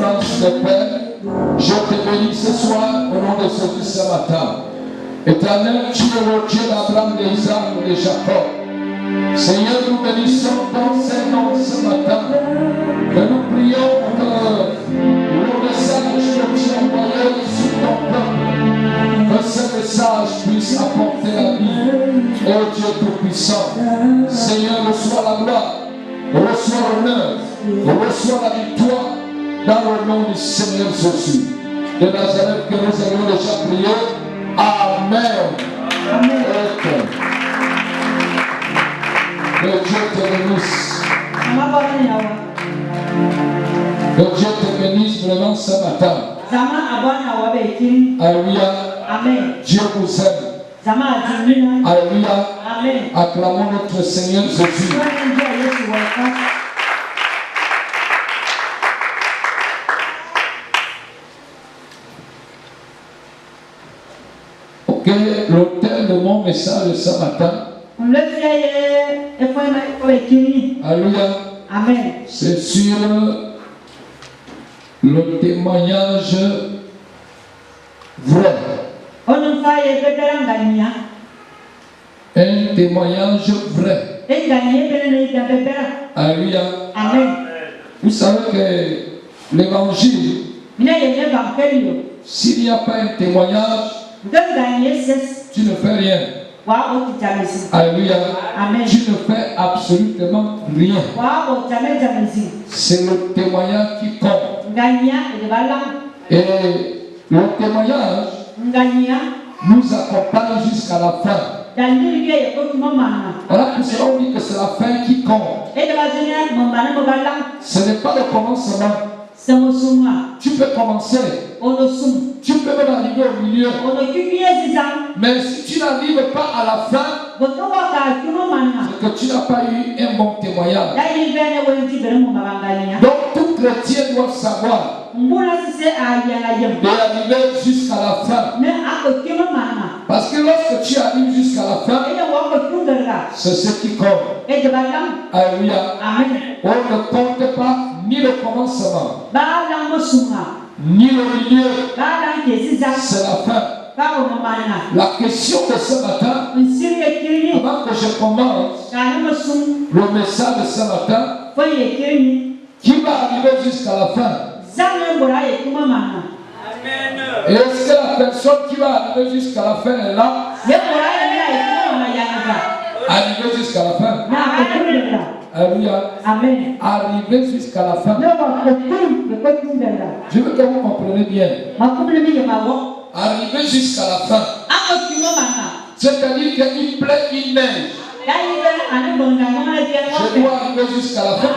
délivrance de Père. Je te bénis ce soir au nom de Jésus ce matin. Éternel, tu es le Dieu d'Abraham, d'Isaac et de Jacob. Seigneur, nous bénissons ton Saint-Nom ce matin. Que nous prions que le message que tu as envoyé sur ton peuple, que ce message puisse apporter la vie. Oh Dieu Tout-Puissant, Seigneur, reçois la gloire, reçois l'honneur, reçois la victoire dans le nom du Seigneur Jésus de Nazareth que nous avons déjà prié. Amen. Amen. Que Dieu te bénisse. Que Dieu te bénisse vraiment ce matin. Alléluia. Amen. Dieu vous aime. Alléluia. Amen. Acclamons notre Seigneur Jésus. Ok, l'auteur de mon message ce matin. Alléluia. Amen. C'est sur le témoignage vrai. Un témoignage vrai. Alléluia. Amen. Vous savez que l'évangile, s'il n'y a pas un témoignage, tu ne fais rien. Alléluia. Amen. Tu ne fais absolument rien. C'est le témoignage qui compte. Et le témoignage nous accompagne jusqu'à la fin. Voilà pour cela on dit que c'est la fin qui compte. Ce n'est pas le commencement. Tu peux commencer. Tu peux même arriver au milieu. Mais si tu n'arrives pas à la fin, c'est que tu n'as pas eu un bon témoignage. Donc tout chrétien doit savoir d'arriver jusqu'à la fin. Parce que lorsque tu arrives jusqu'à la fin, c'est ce qui compte. Alléluia. On ne compte pas ni le commencement, ni le milieu. C'est la fin. La question de ce matin, avant que je commence le message de ce matin, qui va arriver jusqu'à la fin? Et est-ce que la personne qui va arriver jusqu'à la fin est là? Arriver jusqu'à la fin. Alléluia. Amen. Arriver jusqu'à la fin. Je veux que vous compreniez bien. Arriver jusqu'à la fin. C'est-à-dire qu'il plaît, il neige. Je dois arriver jusqu'à la fin.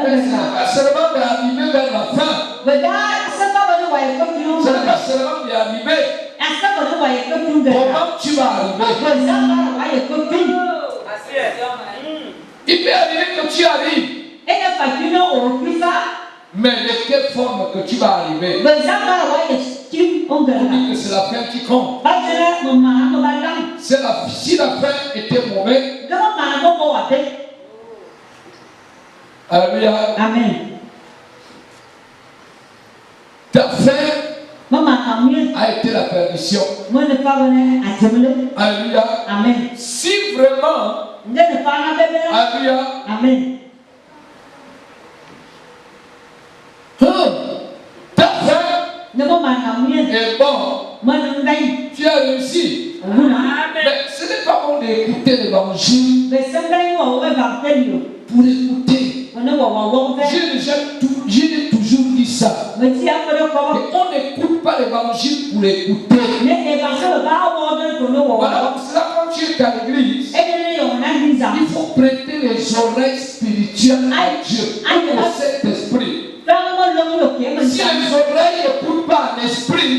Mais ce n'est pas seulement d'arriver vers la fin. Ce n'est pas seulement d'arriver. Comment tu vas arriver? Il peut arriver que tu arrives. Mais de quelle forme que tu vas arriver? On dit que c'est la fin qui compte. Si la fin était mauvaise, alléluia. Amen. Ta fin a été la perdition. Alléluia. Amen. Si vraiment, alléluia. Amen. Ta fin est bon. Tu as réussi. Mais ce n'est pas bon d'écouter l'évangile pour écouter. J'ai toujours dit ça. Et on n'écoute pas l'évangile pour écouter. Voilà, c'est là quand tu es à l'église, il faut prêter les oreilles spirituelles à Dieu, au Saint-Esprit. Si les oreilles n'écoutent pas l'esprit,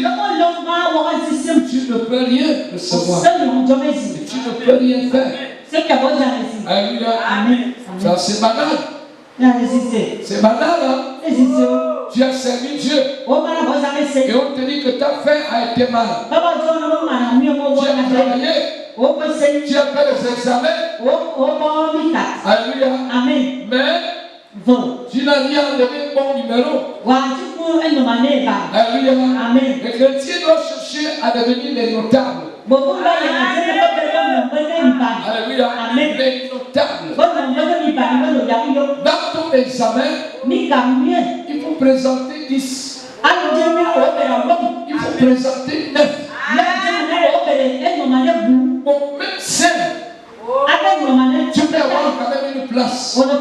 tu ne peux rien recevoir. Et tu ne peux rien faire. Alléluia. Ça c'est banal. C'est banal, hein? Tu as servi Dieu. Et on te dit que ta fin a été mal. Tu as travaillé. Tu as fait les examens. Alléluia. Mais Tu n'as rien enlevé mon numéro. Alléluia. Amen. Les chrétiens doivent chercher à devenir les notables. Alléluia. Amen. Les notables. Dans ton examen, il faut présenter 10. Il faut présenter 9. Bon, même 5. Tu peux avoir quand même une place. Même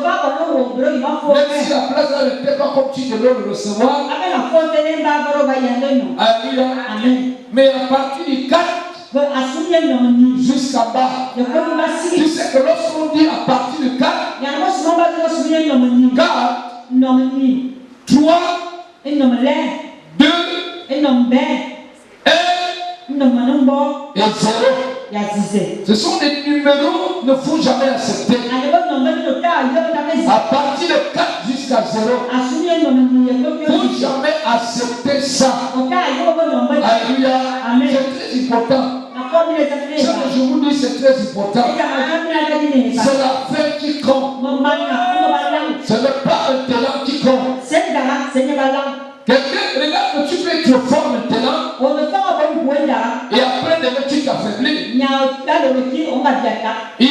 si la place n'était pas comme tu devais le recevoir. Alléluia. Mais à partir du 4 jusqu'à bas, tu sais que lorsqu'on dit à partir du 4, 3, 2, 1 et 0. Ce sont des numéros qu'il ne faut jamais accepter. À partir de 4 jusqu'à 0, il ne faut jamais accepter ça. Alléluia. C'est très important. Ce que je vous dis, c'est très important. C'est la fin qui compte. Ce n'est pas un talent qui compte. Quelqu'un, regarde que tu peux être fort maintenant. Et après, demain, tu t'affaiblis. Il y a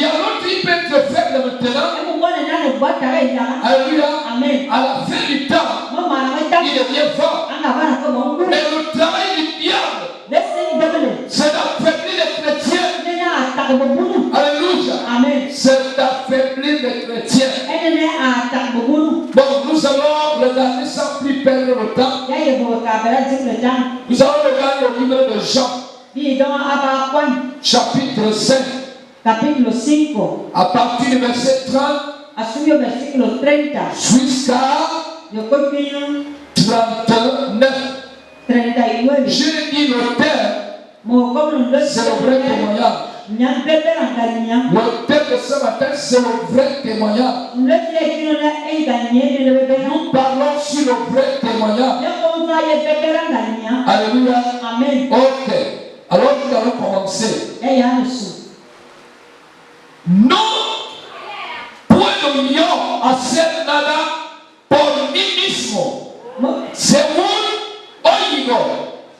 l'autre qui peut être faible maintenant. Alléluia. À la fin du temps, il devient fort. Mais le travail du diable, c'est d'affaiblir les chrétiens. Alléluia. C'est d'affaiblir les chrétiens. Bon, nous allons regarder sans plus perdre le temps. Nous allons regarder le livre de Jean. Chapitre 5. À partir du verset 30 jusqu'à 39. Je dis le terme, c'est le vrai témoignage. Le thème de ce matin, c'est le vrai témoignage. Nous parlons sur le vrai témoignage. Alléluia. Ok. Alors nous allons commencer. Non, point de million à cette nada por mí mismo. Según oigo,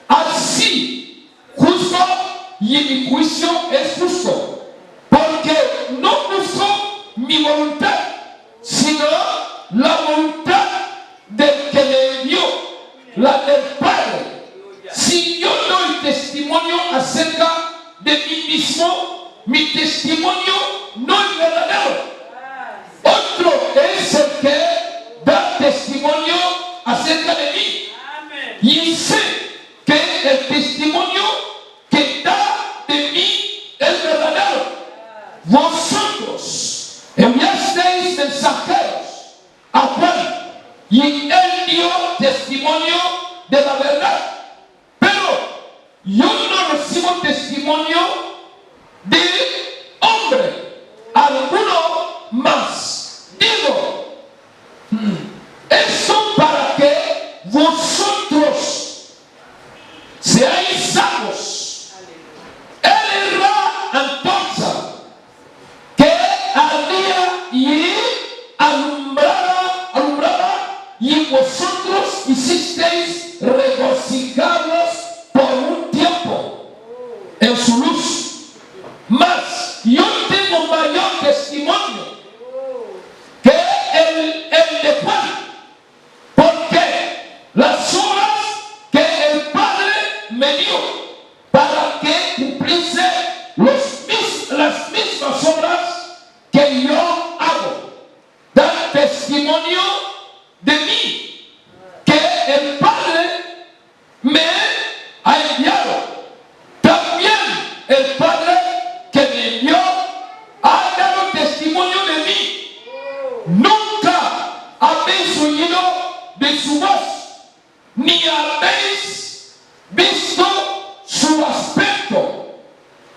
así, justo y mi juicio es justo. Porque no busco mi voluntad, sino la voluntad del que me envió, la del Padre. Si yo doy testimonio acerca de mí mismo, mi testimonio no es verdadero. Otro es el que da testimonio acerca de mí. Y sé que el testimonio que da de mí es verdadero. Vosotros enviasteis mensajeros a Juan y él dio testimonio de la verdad. Pero yo no recibo testimonio de hombre alguno más. Digo, eso para que vosotros seáis salvos. Él era antorcha que ardía y alumbraba y vosotros hicisteis regocijados por un tiempo en su luz. Mas yo tengo mayor testimonio que el de Juan, porque las obras que el Padre me dio para que cumpliese las mismas obras que yo hago, dan testimonio de mí, que el Padre me ha enviado. También el Padre que me envió ha dado testimonio de mí. Nunca habéis oído de su voz, ni habéis visto su aspecto,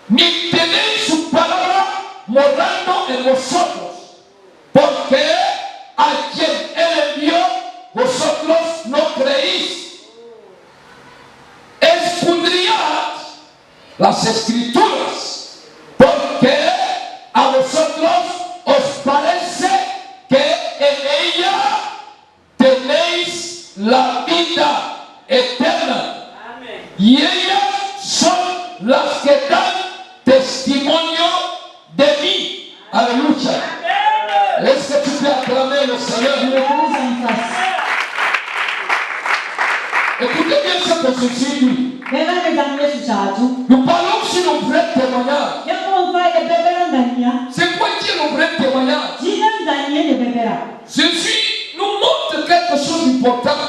ni tenéis su palabra morando en vosotros, porque a quien él envió, vosotros no creéis. Escudriad las escrituras, porque a vosotros os parece que en ellas la vida eterna. Y ellas son las que dan testimonio de mí. Alléluia. Est-ce que tu peux acclamer le Seigneur? Écoutez bien ce que ceci dit. Nous parlons sur le vrai témoignage. C'est quoi qui est le vrai témoignage? Jésus nous montre quelque chose d'important.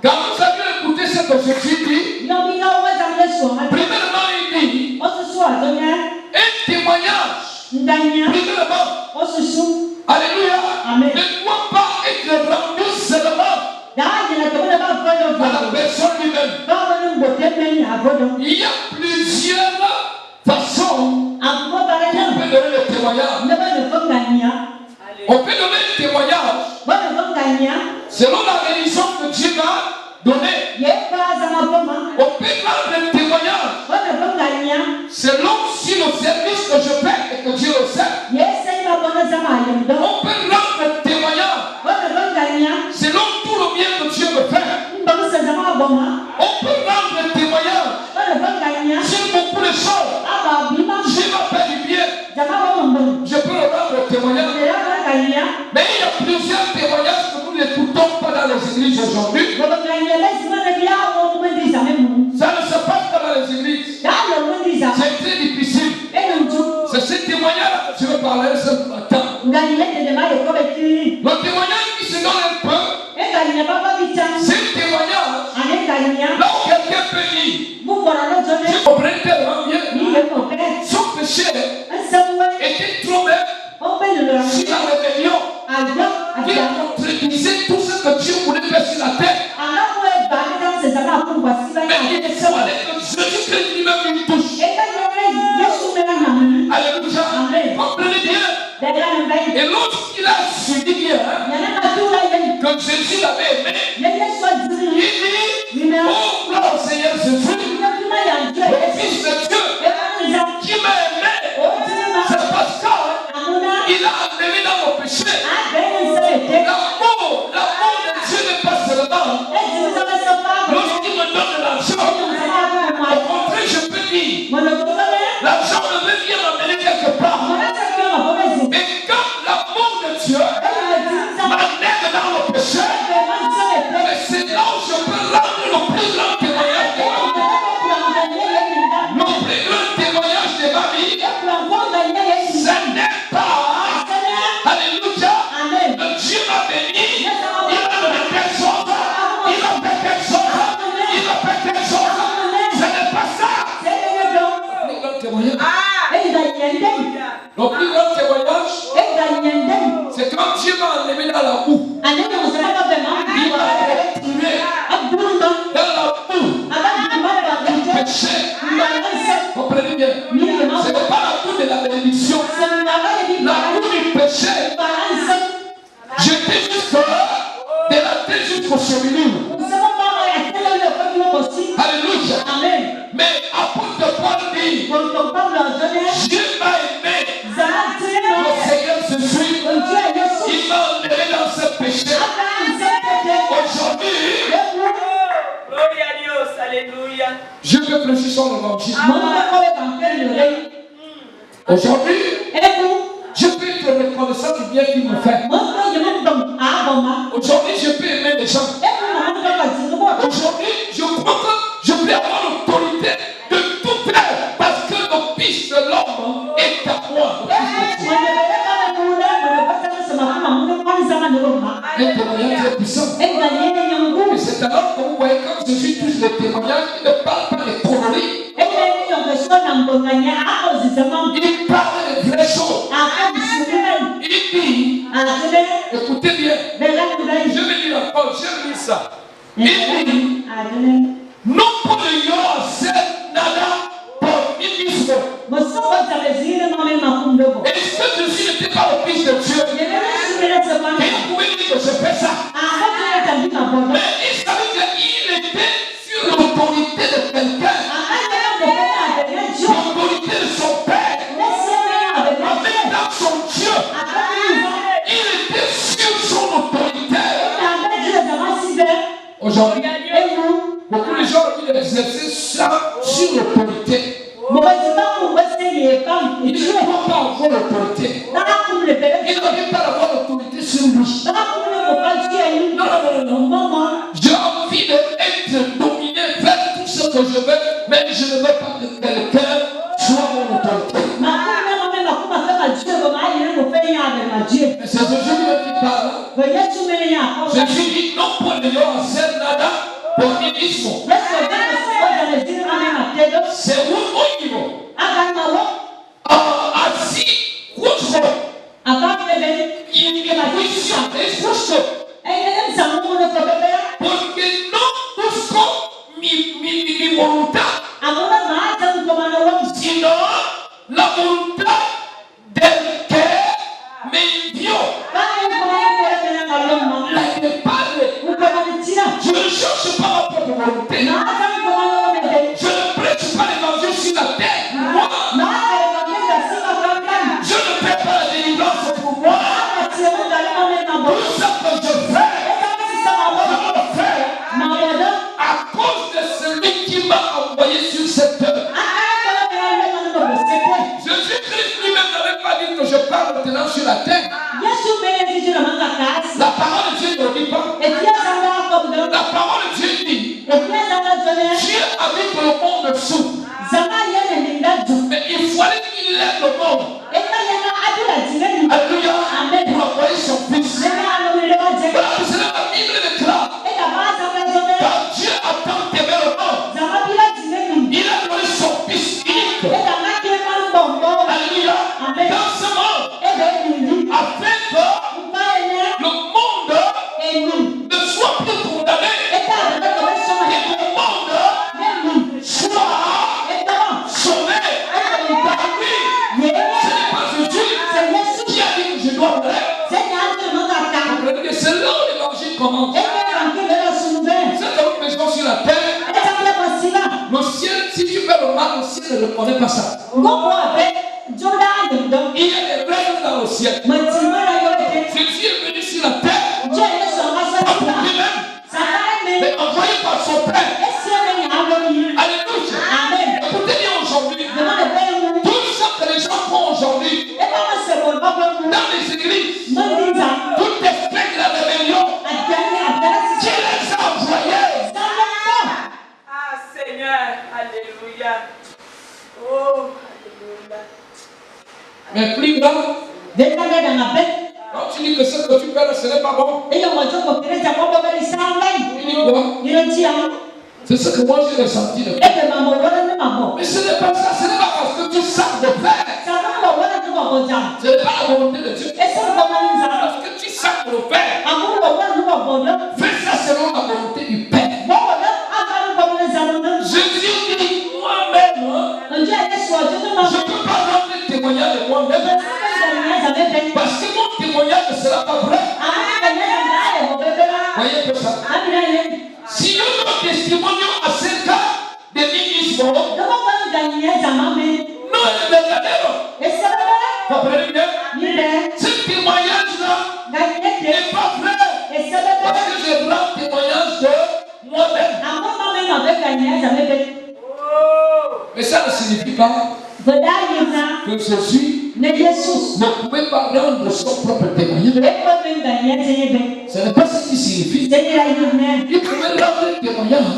Quand vous avez écouté ce que Jésus dit, premièrement il dit un témoignage. Premièrement, alléluia, ne doit pas être rendu seulement à la personne lui-même. Il y a plusieurs façons qu'on peut donner le témoignage. On peut donner le témoignage selon la religion que Dieu a donnée. On peut rendre le témoignage selon si le service que je fais et que Dieu le sait. On peut rendre le témoignage selon tout le bien que Dieu me fait. On peut rendre le témoignage sur beaucoup de choses. Dieu m'a fait du bien. Je peux le rendre le témoignage. Mais il y a plusieurs témoignages que nous n'écoutons pas dans les églises aujourd'hui. Ça ne se passe pas dans les églises. C'est très difficile. C'est ce témoignage que je veux parler ce matin. Le témoignage qui se donne un peu, c'est le témoignage. Là où quelqu'un peut dire, je comprends tellement bien, son péché était trop bête sur la rébellion qui contredisait tout ce que Dieu voulait faire sur la terre. Mais il fallait que Jésus-Christ lui-même lui touche. Alléluia. Comprenez bien. Et lorsqu'il a suivi bien que Jésus l'avait aimé, il dit, oh gloire au Seigneur Jésus, le Fils de Dieu, qui m'a aimé, c'est parce qu'il a enlevé dans mon péché. L'amour de Dieu n'est pas seulement lorsqu'il me donne de l'argent. Au contraire, je peux dire, l'argent ne veut bien m'amener quelque part. Et quand l'amour de Dieu m'amène dans le péché, c'est là où je peux rendre le plus grand témoignage de ma vie. Le plus grand témoignage de ma vie, ce n'est pas, alléluia, que Dieu m'a béni, il a donné quelque chose, il a fait quelque chose, il a fait quelque chose. Ce n'est pas ça. Le plus grand témoignage. Le plus grand témoignage, c'est quand Dieu m'a enlevé dans la boue. Il m'a retiré dans la boue du péché. Comprenez bien. Ce n'est pas la boue de la bénédiction. La boue du péché. J'étais juste là, de la tête jusqu'au cheminure. Alléluia. Mais apôtre Paul dit, Dieu m'a aimé. Le Seigneur Jésus, il m'a enlevé dans ce péché. Aujourd'hui, gloria a Dios, alléluia. je veux prêcher son évangile. Aujourd'hui, je peux être reconnaissant du bien qu'il me fait. Aujourd'hui, je peux aimer les gens. Aujourd'hui, je crois que je peux avoir l'autorité de tout faire parce que le Fils de l'homme est à moi. Un témoignage très puissant. Et c'est alors que vous voyez quand Jésus touche les témoignages, il ne parle pas des conneries. Il parle des vraies choses. Il dit, écoutez bien, je vais lire encore, j'ai lu ça. Il dit, non pour le yoase nada pour ministre. Est-ce que Jésus n'était pas le Fils de Dieu? Il pouvait dire que je fais ça. Mais il savait qu'il était sur l'autorité de quelqu'un. L'autorité de son Père. En même temps son Dieu. Il était sur son autorité. Aujourd'hui, Et vous, beaucoup de gens ont exercé ça sur l'autorité. Ils ne peuvent pas avoir l'autorité. Ils n'arrivent pas à avoir l'autorité sur lui. Non. J'ai envie d'être dominé, faire tout ce que je veux, mais je ne veux pas que quelqu'un soit mon autorité. Mais c'est Jésus qui parle. Jésus dit non pour les gens hacer nada por mí mismo. Según oído. Así justo. Y mi juicio es justo. Porque no busco mi voluntad, sino la voluntad del que me envió. La del Padre. Je ne cherche pas ma propre volonté. Je ne prêche pas l'évangile sur la terre. Moi, je ne fais pas la délivrance pour moi. Tout ça que je fais, je le fais à cause de celui qui m'a envoyé sur cette terre. Jésus-Christ lui-même n'avait pas dit que je parle maintenant sur la terre. La parole de Dieu ne dit pas. La parole de Dieu dit. Dieu habite le monde sous. Mais il fallait qu'il aime le monde. Alléluia. Pour envoyer son fils. Voilà, c'est la Bible déclare. Quand Dieu a tant aimé le monde, il a donné son fils unique. Alléluia. Dans ce monde, afin que le monde ne soit plus condamné. Et le monde soit sauvé par lui. Ce n'est pas Jésus qui a dit que je dois mourir. Comprenez que c'est là où l'évangile commence. Cette autre maison sur la terre, le ciel, si tu fais le mal, le ciel ne reconnaît pas ça. Il y a des règles dans le ciel. Jésus est venu sur la terre, pas pour lui-même, mais envoyé par son Père. Alléluia. Écoutez bien aujourd'hui, tout ça que les gens font aujourd'hui, dans les églises, tout esprit de la rébellion, qui les a envoyés. Ah Seigneur, alléluia. Oh, alléluia. Mais plus grave, quand tu dis que ce que tu fais là, ce n'est pas bon, tu dis quoi? C'est ce que moi j'ai ressenti de faire. Mais ce n'est pas ça, ce n'est pas parce que tu sais de faire. Ce n'est pas la volonté de Dieu. Parce que tu sais de le faire. Fais ça selon la volonté du Père. Jésus dit moi-même, je ne peux pas rendre témoignage de moi-même. Parce que mon témoignage ne sera pas vrai. Voyez que ça. Si yo no testimonio acerca de mí mismo, no es verdadero. ¿Comprenden bien? Ce témoignage-là n'est pas vrai. Parce que je rends témoignage de moi-même. Mais ça ne signifie pas que Jésus ne pouvait pas rendre son propre témoignage. Ce n'est pas ce qui signifie. Il pouvait rendre témoignage.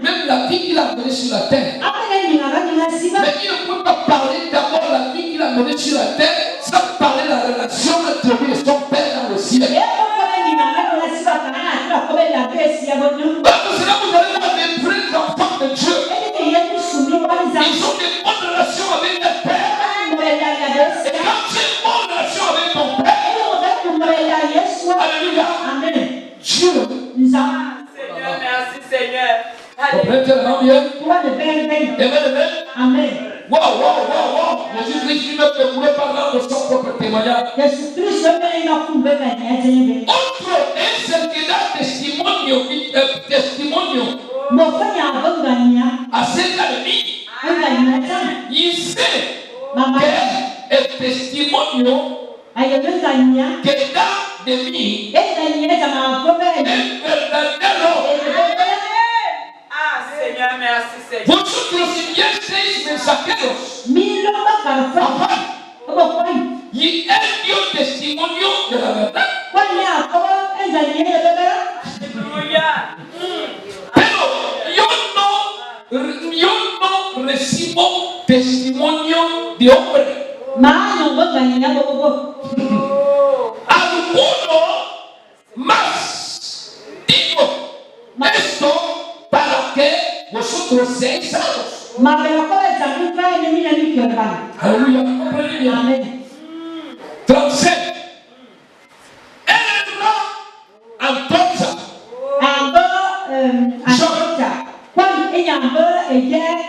Même la vie qu'il a menée sur la terre. Mais il ne peut pas parler d'abord la vie qu'il a menée sur la terre sans parler de la relation entre lui et son Père dans le ciel. Parce que c'est là que vous allez voir les vrais enfants de Dieu. Ils ont des bonnes relations avec leur Père. Et quand tu as une bonne relation avec ton Père, alléluia, Dieu. Seigneur, merci Seigneur. Alléluia. Amen. Wow. Jésus-Christ lui-même ne voulait pas rendre son propre témoignage. Otro es el que da testimonio acerca de mí. Y sé que el testimonio que da de mí verdadero hombre. Ah, Seigneur, merci, Seigneur. Vosotros enviasteis mensajeros afán y él dio testimonio de la verdad. Alléluia. Pero yo no recibo testimonio de hombre. Alguno más digo esto para que vosotros seáis salvos. Aleluya. Comprenez bien. 37. Era Antonza.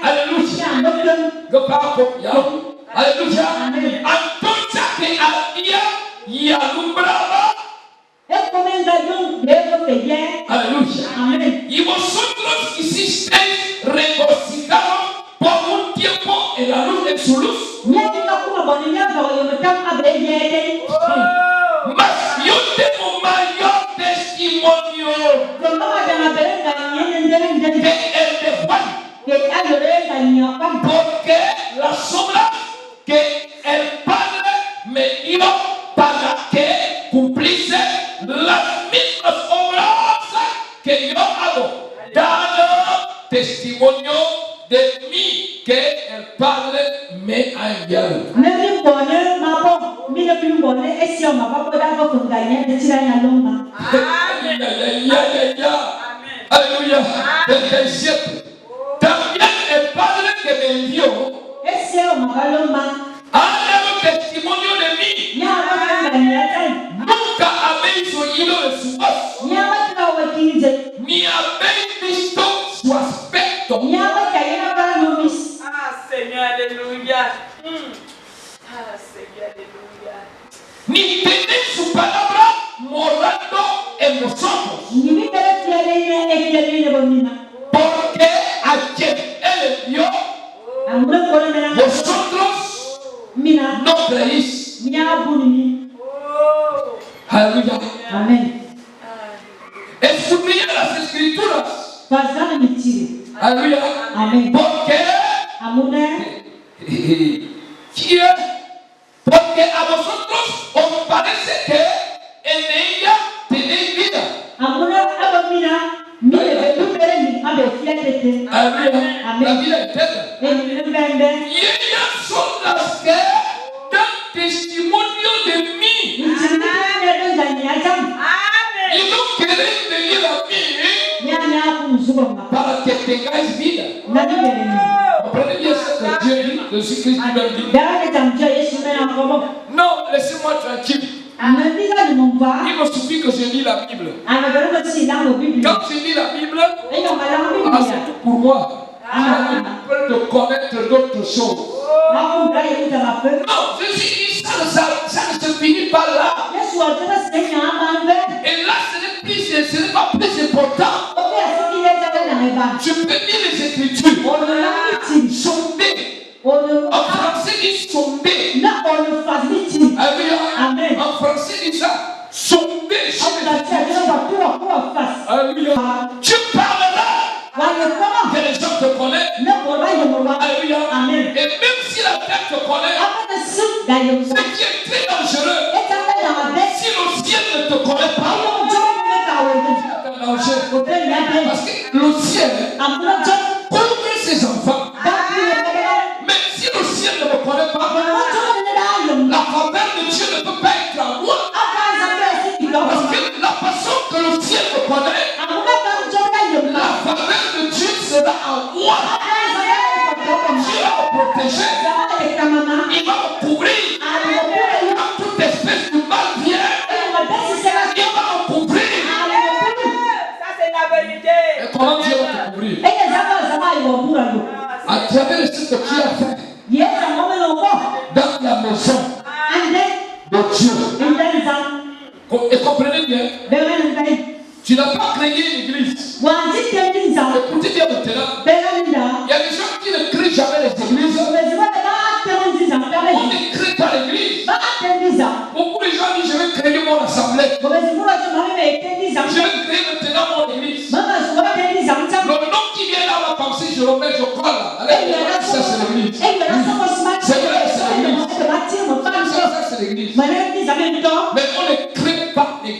Aleluya. Go papo. Aleluya. Antonza que ardía y alumbraba. Aleluya. Y vosotros hicisteis regocijados por un tiempo en la luz de su luz. Mas yo tengo mayor testimonio que el de Juan. Porque la sombra que el Padre me dio para que cumpliese las mismas obras que yo hago, dando testimonio de mí que el Padre me ha enviado. Aleluya. 37. También el Padre que me envió ha dado testimonio de mí. Nunca habéis oído de su voz, ni habéis visto su aspecto. Ah, Seigneur, alléluia. Ah, Seigneur, alléluia. Ni tenéis su palabra morando en vosotros. Porque a quien él envió, vosotros no creéis. Aleluya. Escudriñad las escrituras. Aleluya. Porque porque a vosotros os parece que en ella tenéis vida. Aleluya. La vida eterna. Y ellas son las que dan testimonio de mí. Y no queréis venir a mí para que tengáis vida. Comprenez bien ce que Dieu dit, Jésus-Christ lui-même dit. Non, laissez-moi tranquille. Il me suffit que je lis la Bible. Quand je lis la Bible, c'est tout pour moi. Je peux de connaître d'autres choses. Non, Jésus dit ça ne se finit pas là. Et là, ce n'est pas plus important. Je peux lire les Écritures. Sonder. En français, dit sonder. En français, dit ça. Sonder. Alléluia. Tu parleras que les gens te connaissent. Alléluia. Et même si la terre te connaît, ce qui est très dangereux, si le ciel ne te connaît pas, parce que le ciel couvre ses enfants. Mais si le ciel ne me connaît pas, la faveur de Dieu ne peut pas être à moi. Parce que la façon que le ciel me connaît, la faveur de Dieu sera à moi. Dieu va me protéger. Il va me couvrir. Quand toute espèce de mal vient, il va me couvrir. Ça, c'est la vérité. Et comment Dieu va te couvrir? À travers ce que tu as fait dans la maison de Dieu. Et comprenez bien, tu n'as pas créé une église. Écoutez bien maintenant, il y a des gens qui ne créent jamais les églises. On ne crée pas l'église. Beaucoup de gens disent je vais créer mon assemblée.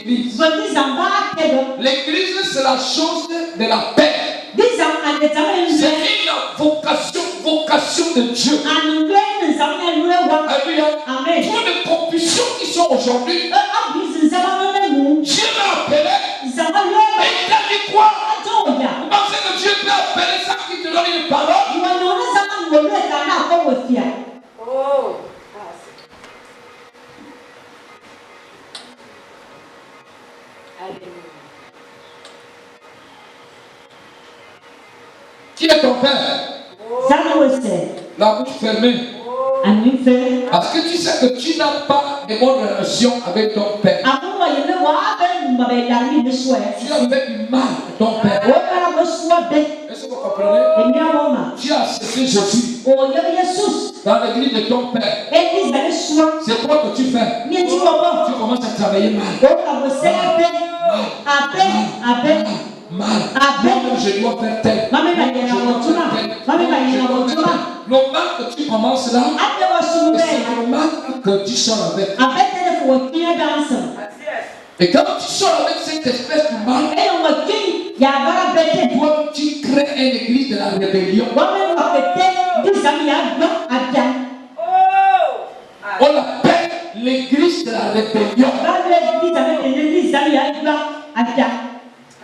l'église. L'église, c'est la chose de la paix. C'est une vocation de Dieu. Alléluia. Pour les confusions qui sont aujourd'hui, Dieu l'a appelé. Et il t'a dit quoi? Vous pensez que Dieu peut appeler ça qui te donne une parole? Oh. Alléluia. Qui est ton père? La bouche fermée. Parce que tu sais que tu n'as pas de bonne relation avec ton père. Tu as fait du mal à ton père. Est-ce que vous comprenez? Tu as accepté Jésus dans l'église de ton père. C'est quoi que tu fais? Tu commences à travailler mal. Mal. Moi-même, je dois faire tel. Le mal que tu commences là, c'est le mal que tu sors avec. Et quand tu sors avec cette espèce de mal, toi, tu crées une église de la rébellion. On l'appelle l'église de la rébellion.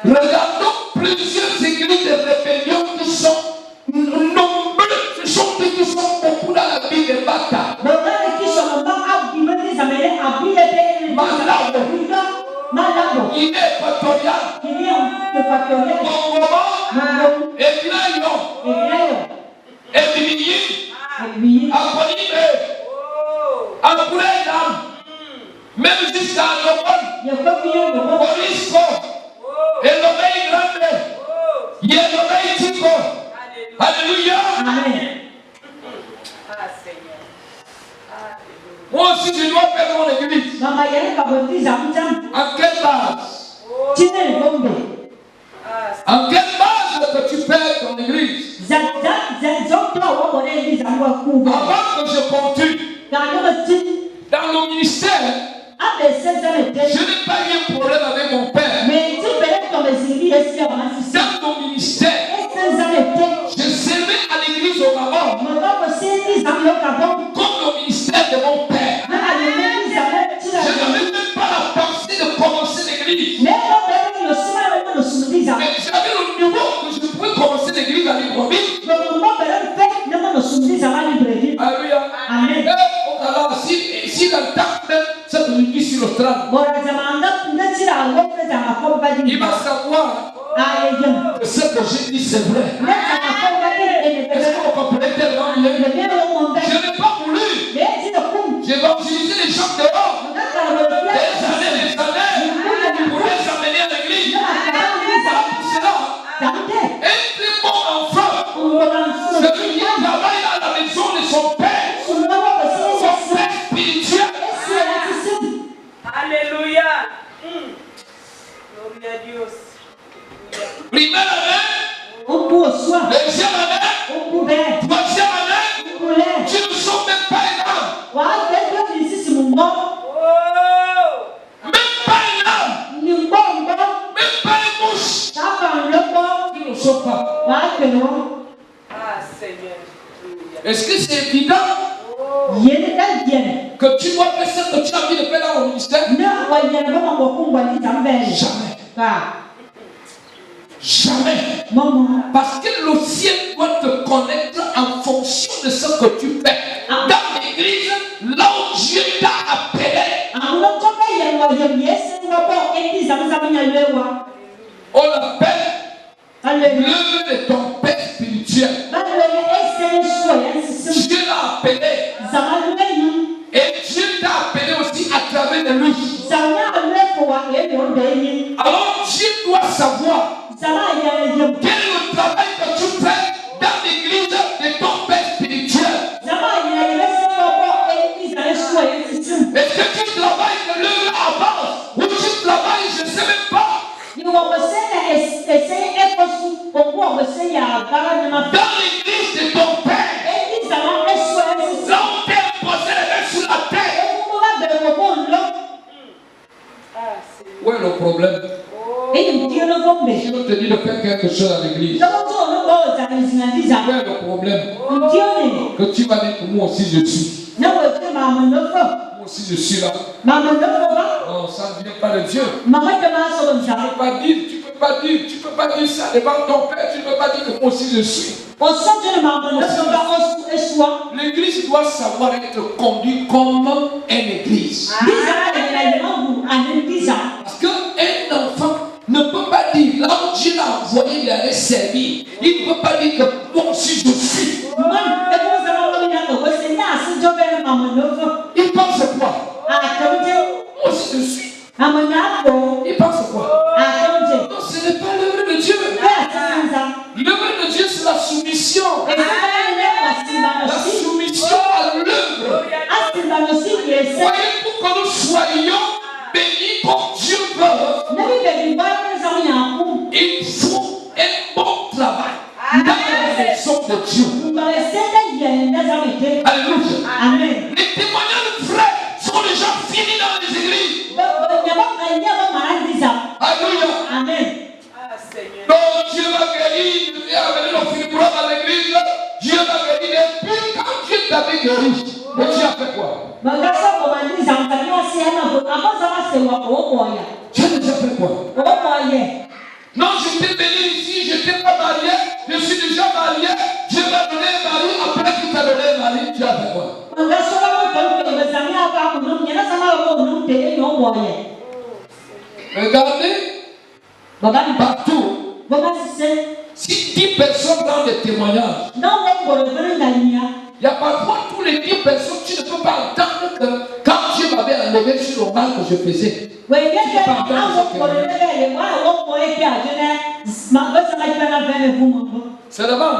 Regardons plusieurs églises de rébellion qui sont nombreuses, qui sont beaucoup dans la vie de Bata. Malabo, il est équatorial. Congo, Ebilayon, Ebimiyi, Akonime, Akureyam, même jusqu'à Lobon, Morisco, Elobey Grande, Yelobey Tico. Alléluia. Moi aussi, je dois faire mon église. En quelle base? En quelle base que tu fais ton église? Avant que je continue dans le ministère, je n'ai pas eu un problème avec mon père. Dans mon ministère, je servais à l'église au Gabon comme le ministère de mon père. Je n'avais même pas la pensée de commencer l'église. Mais j'avais le niveau que je pouvais commencer l'église à Libreville. Alléluia. Amen. Si l'entente cette unité sur le trône, il va savoir que ce que j'ai dit c'est vrai. Est-ce que vous comprenez tellement bien? Je n'ai pas voulu. J'évangélisais les gens dehors. Des années, pour les amener à l'église. Pour cela, un très bon enfant, celui qui travaille à la maison de son père, son père spirituel. Alléluia. Gloria a Dios. Première année, deuxième année, troisième année, tu ne sors même pas un âme. Même pas un âme. Même pas une mouche. Tu ne sors pas. Ah, Seigneur. Est-ce que c'est évident que tu dois faire ce que tu as envie de faire dans le ministère? Jamais. Jamais. Parce que le ciel doit te connaître en fonction de ce que tu fais. Dans l'église, là où Dieu t'a appelé. On l'appelle l'œuvre de ton père spirituel. Dieu l'a appelé. Et Dieu t'a appelé aussi à travers de lui. Alors Dieu doit savoir quel est le travail que tu fais dans l'église de ton père spirituel. Est-ce que tu travailles de l'œuvre avance ou tu travailles, je ne sais même pas. Dans l'église de ton père, là où t'es posé les mains sur la tête. Où est le problème? Si on te dit de faire quelque chose à l'église, quel est le problème? Que tu vas dire que moi aussi je suis. Moi aussi je suis là. Non, ça ne vient pas de Dieu. Tu peux pas dire ça devant ton père. Tu ne peux pas dire que moi aussi je suis. L'église doit savoir être conduite comme une église. Parce qu'un enfant ne peut pas dire, là où Dieu l'a envoyé, il allait servir. Il ne peut pas dire que moi aussi je suis. Il pense quoi? Moi aussi je suis. Il pense quoi? Non, ce n'est pas l'œuvre de Dieu. L'œuvre de Dieu, c'est la soumission. La soumission à l'œuvre. Voyez, pour que nous soyons bénis comme Dieu veut, il faut un bon travail dans la maison de Dieu. Alléluia. Les témoignages de frères sont déjà finis dans les églises. Alléluia. Donc Dieu va guérir, Dieu va venir au filibrome à l'église. Dieu va guérir. Et puis quand Dieu t'avait guéri, mais tu as fait quoi? Tu as déjà fait quoi? Non, je t'ai béni ici, je t'ai pas marié, je suis déjà marié, Dieu m'a donné un mari, après qu'il t'a donné un mari, tu as fait quoi? Regardez, partout, si 10 personnes dans des témoignages, il y a parfois tous les 10 personnes, tu ne peux pas entendre que quand Dieu m'avait enlevé sur le mal que je faisais. C'est devant.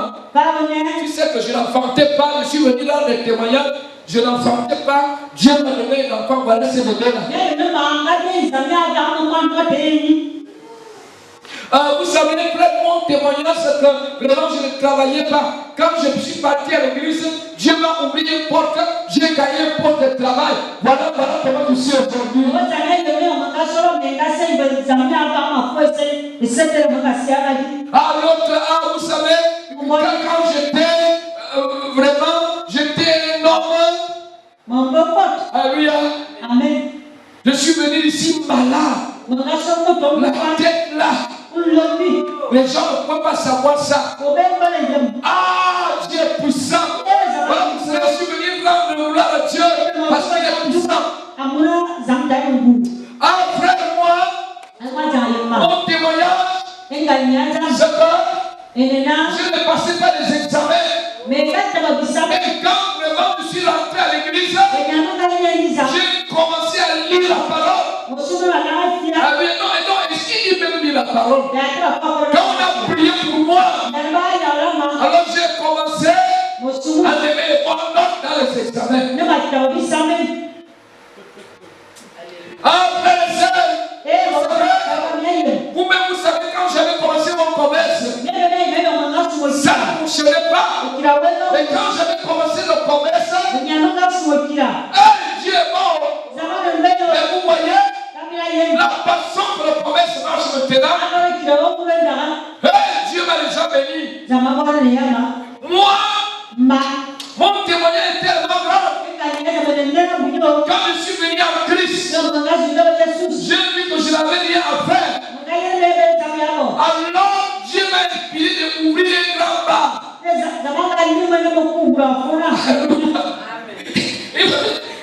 Tu sais que je n'enfantais pas, je suis venu dans les témoignages, je n'enfantais pas, Dieu m'a donné un enfant, voilà ce bébé-là. Vous savez, près de mon témoignage, c'est que vraiment je ne travaillais pas. Quand je suis parti à l'église, Dieu m'a ouvert une porte, j'ai gagné un poste de travail. Voilà comment je suis aujourd'hui. Vous savez, quand j'étais j'étais un homme. Alléluia. Amen. Je suis venu ici malade. La tête là. Les gens ne peuvent pas savoir ça. Dieu est puissant. Voilà, vous savez, je suis venu rendre gloire à Dieu parce qu'il est puissant. Frère, moi, mon témoignage, c'est que je ne passais pas des examens. Mais quand vraiment je suis rentré à l'église, j'ai commencé à lire la parole. Il même dit la parole. Quand on a prié pour moi, alors j'ai commencé à lever les bonnes notes dans les examens. Frères et sœurs, vous-même vous savez, quand j'avais commencé mon commerce, ça ne fonctionnait pas. Mais quand j'avais commencé le commerce, Dieu est mort. Mais vous voyez, la façon que le commerce marche maintenant, Dieu m'a déjà béni. Moi, mon témoignage est tellement grand. Quand je suis venu en Christ, j'ai vu que je n'avais rien à faire. Alors Dieu m'a inspiré d'ouvrir les grands bas.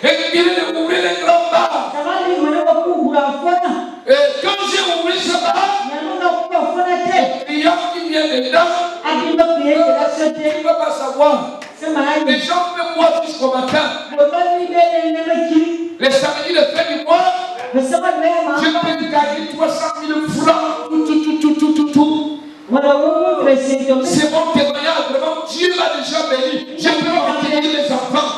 Inspiré d'ouvrir les grands bas. Et quand j'ai ouvert ce bas, les clients qui viennent dedans, tu ne peux pas savoir. Les gens peuvent voir jusqu'au matin. Les samedis, les fins du mois, je peux gagner 300 000 francs. Tout. C'est mon témoignage. Vraiment, Dieu m'a déjà béni. Je peux enterrer les enfants.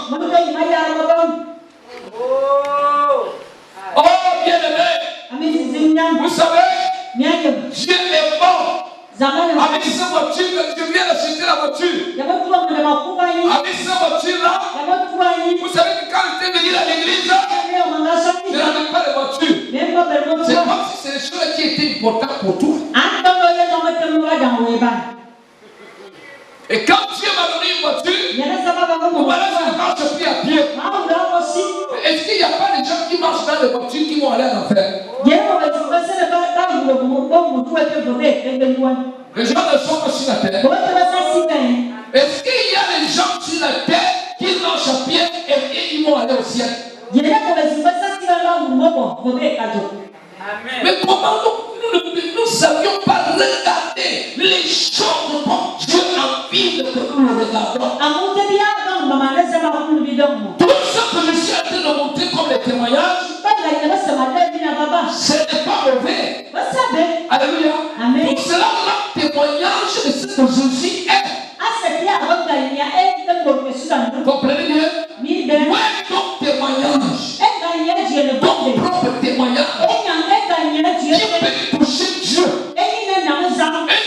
Bien aimé. Vous savez, Dieu est bon. Avec cette voiture, je viens d'acheter la voiture. Avec cette voiture-là, vous savez que quand j'étais venu à l'église, je n'avais pas de voiture. C'est comme si c'est les choses qui étaient importantes pour toi. Et quand Dieu m'a donné une voiture, vous voyez, je marche plus à pied. Est-ce qu'il n'y a pas des gens qui marchent dans les voitures qui vont aller à l'enfer? Les gens ne sont pas sur la terre. Est-ce qu'il y a des gens sur la terre qui marchent à pied et ils vont aller au ciel? Mais comment nous ne savions pas regarder les choses dont Dieu a envie que nous le regardons? Tout ce que je suis en train de montrer comme les témoignages, ce n'est pas mauvais. Alléluia. Pour cela, on a témoignage de ce que Jésus est. Comprenez bien? Ouais, ton témoignage, ton propre témoignage, qui peut toucher Dieu. Un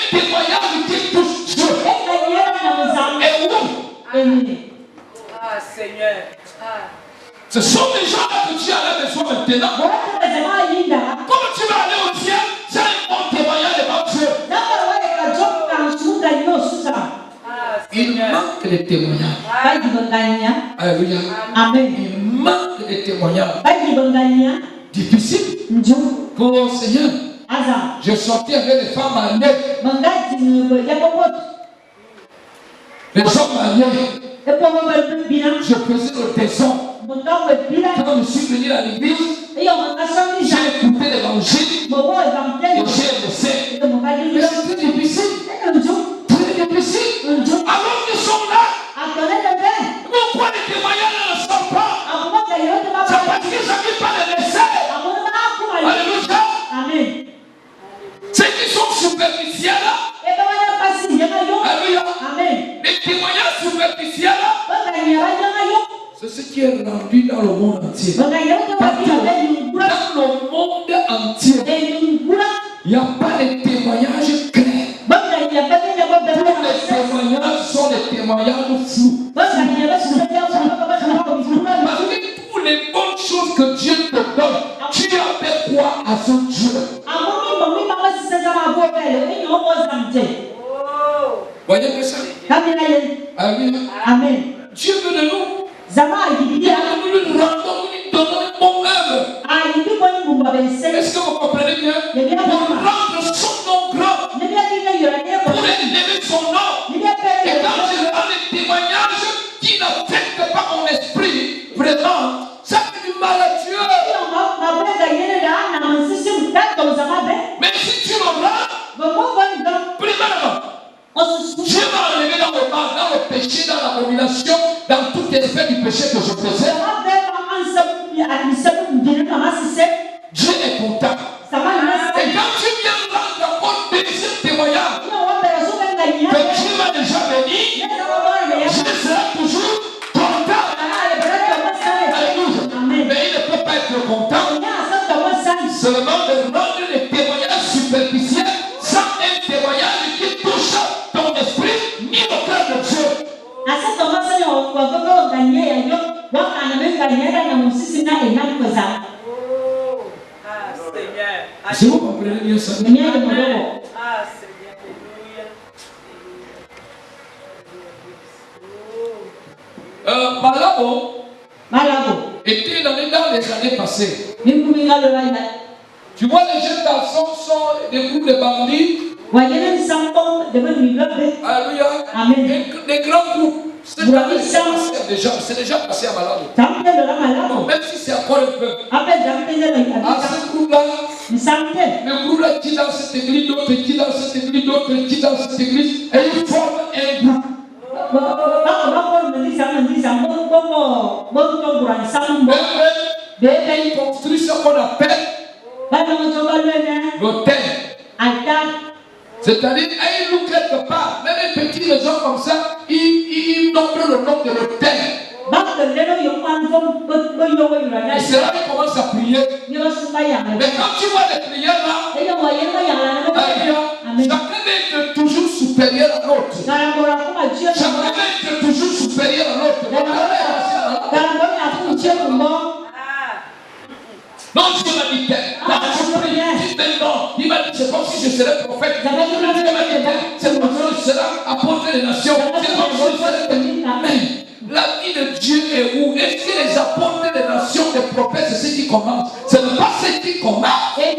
témoignage qui touche Dieu. Et où? Ah, Seigneur. Ah. Ce sont des gens que tu as besoin maintenant. Comment tu vas aller au ciel sans un bon témoignage devant Dieu? Il manque les témoignages. Alléluia. Il manque les témoignages difficiles pour le Seigneur. Je sortais avec les femmes mariées. Les gens mariés. Je faisais le dessin. Quand je suis venu à l'église, j'ai écouté l'évangile et j'ai laissé. Mais c'était difficile. Très difficile. Alors qu'ils sont là, pourquoi les témoignages ne le sont pas? C'est parce qu'ils n'arrivent pas à les laisser. Alléluia. Amen. Ceux qui sont superficiels, alléluia. Les témoignages superficiels, c'est ce qui est rendu dans le monde entier. Partout, dans le monde entier, il n'y a pas de témoignages clairs. Tous les témoignages sont des témoignages flous. Parce que toutes les bonnes choses que Dieu te donne, tu as fait quoi à ce Dieu? Voyez que ça? Amen. Dieu veut de nous. Nous lui rendons, nous lui donnons une bonne œuvre. Est-ce que vous comprenez bien? Pour rendre son nom grand, pour élever son nom. Et quand je rends les témoignages qui n'affectent pas mon esprit, vraiment, ça fait du mal à Dieu. Mais si tu le rends, premièrement, Dieu m'a enlevé dans le mal, dans le péché, dans l'abomination, dans tout esprit du péché que je faisais. Dieu est content. Et quand tu viens rendre encore deuxième témoignage que Dieu m'a déjà béni, je serai toujours content. Alléluia. Mais il ne peut pas être content seulement de rendre les témoignages superficiels sans un témoignage qui touche ton esprit ni le cœur de Dieu. Si vous comprenez bien ça. Ah, Seigneur, alléluia. Malabo était dans les années passées. Tu vois, les jeunes garçons sont des groupes de bandits. Alléluia. Des grands groupes. C'est déjà passé à Malabo. Même si c'est encore un peu. À ce groupe-là, le groupe-là qui dans cette église, d'autres qui dans cette église, d'autres qui dans cette église, et ils forment un groupe. Ils construisent ce qu'on appelle l'hôtel. C'est-à-dire, ils louent quelque part, même une petite maison comme ça, ils nombrent le nom de l'hôtel. Et c'est là qu'ils commencent à prier. Mais quand tu vois les prières là, chacun d'être Dieu m'a dit quand je prie, maintenant, il m'a dit, c'est comme si je serais prophète. Dieu m'a dit, c'est comme si je serais apôtre des nations. C'est comme si je serais... Mais la vie de Dieu est où? Est-ce que les apôtres des nations, des prophètes, c'est ceux qui commencent? Ce n'est pas ceux qui commencent. Mais ce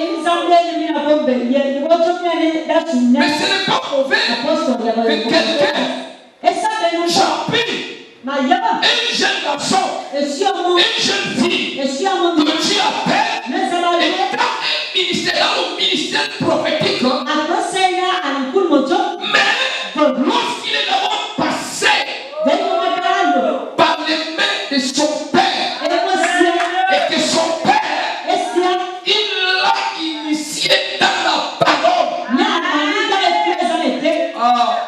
n'est pas mauvais que quelqu'un j'appelle un jeune garçon, une jeune fille que Dieu appelle et dans un ministère, dans le ministère prophétique. Mais lorsqu'il est d'abord passé par les mains de son père et que son père il l'a initié dans la parole.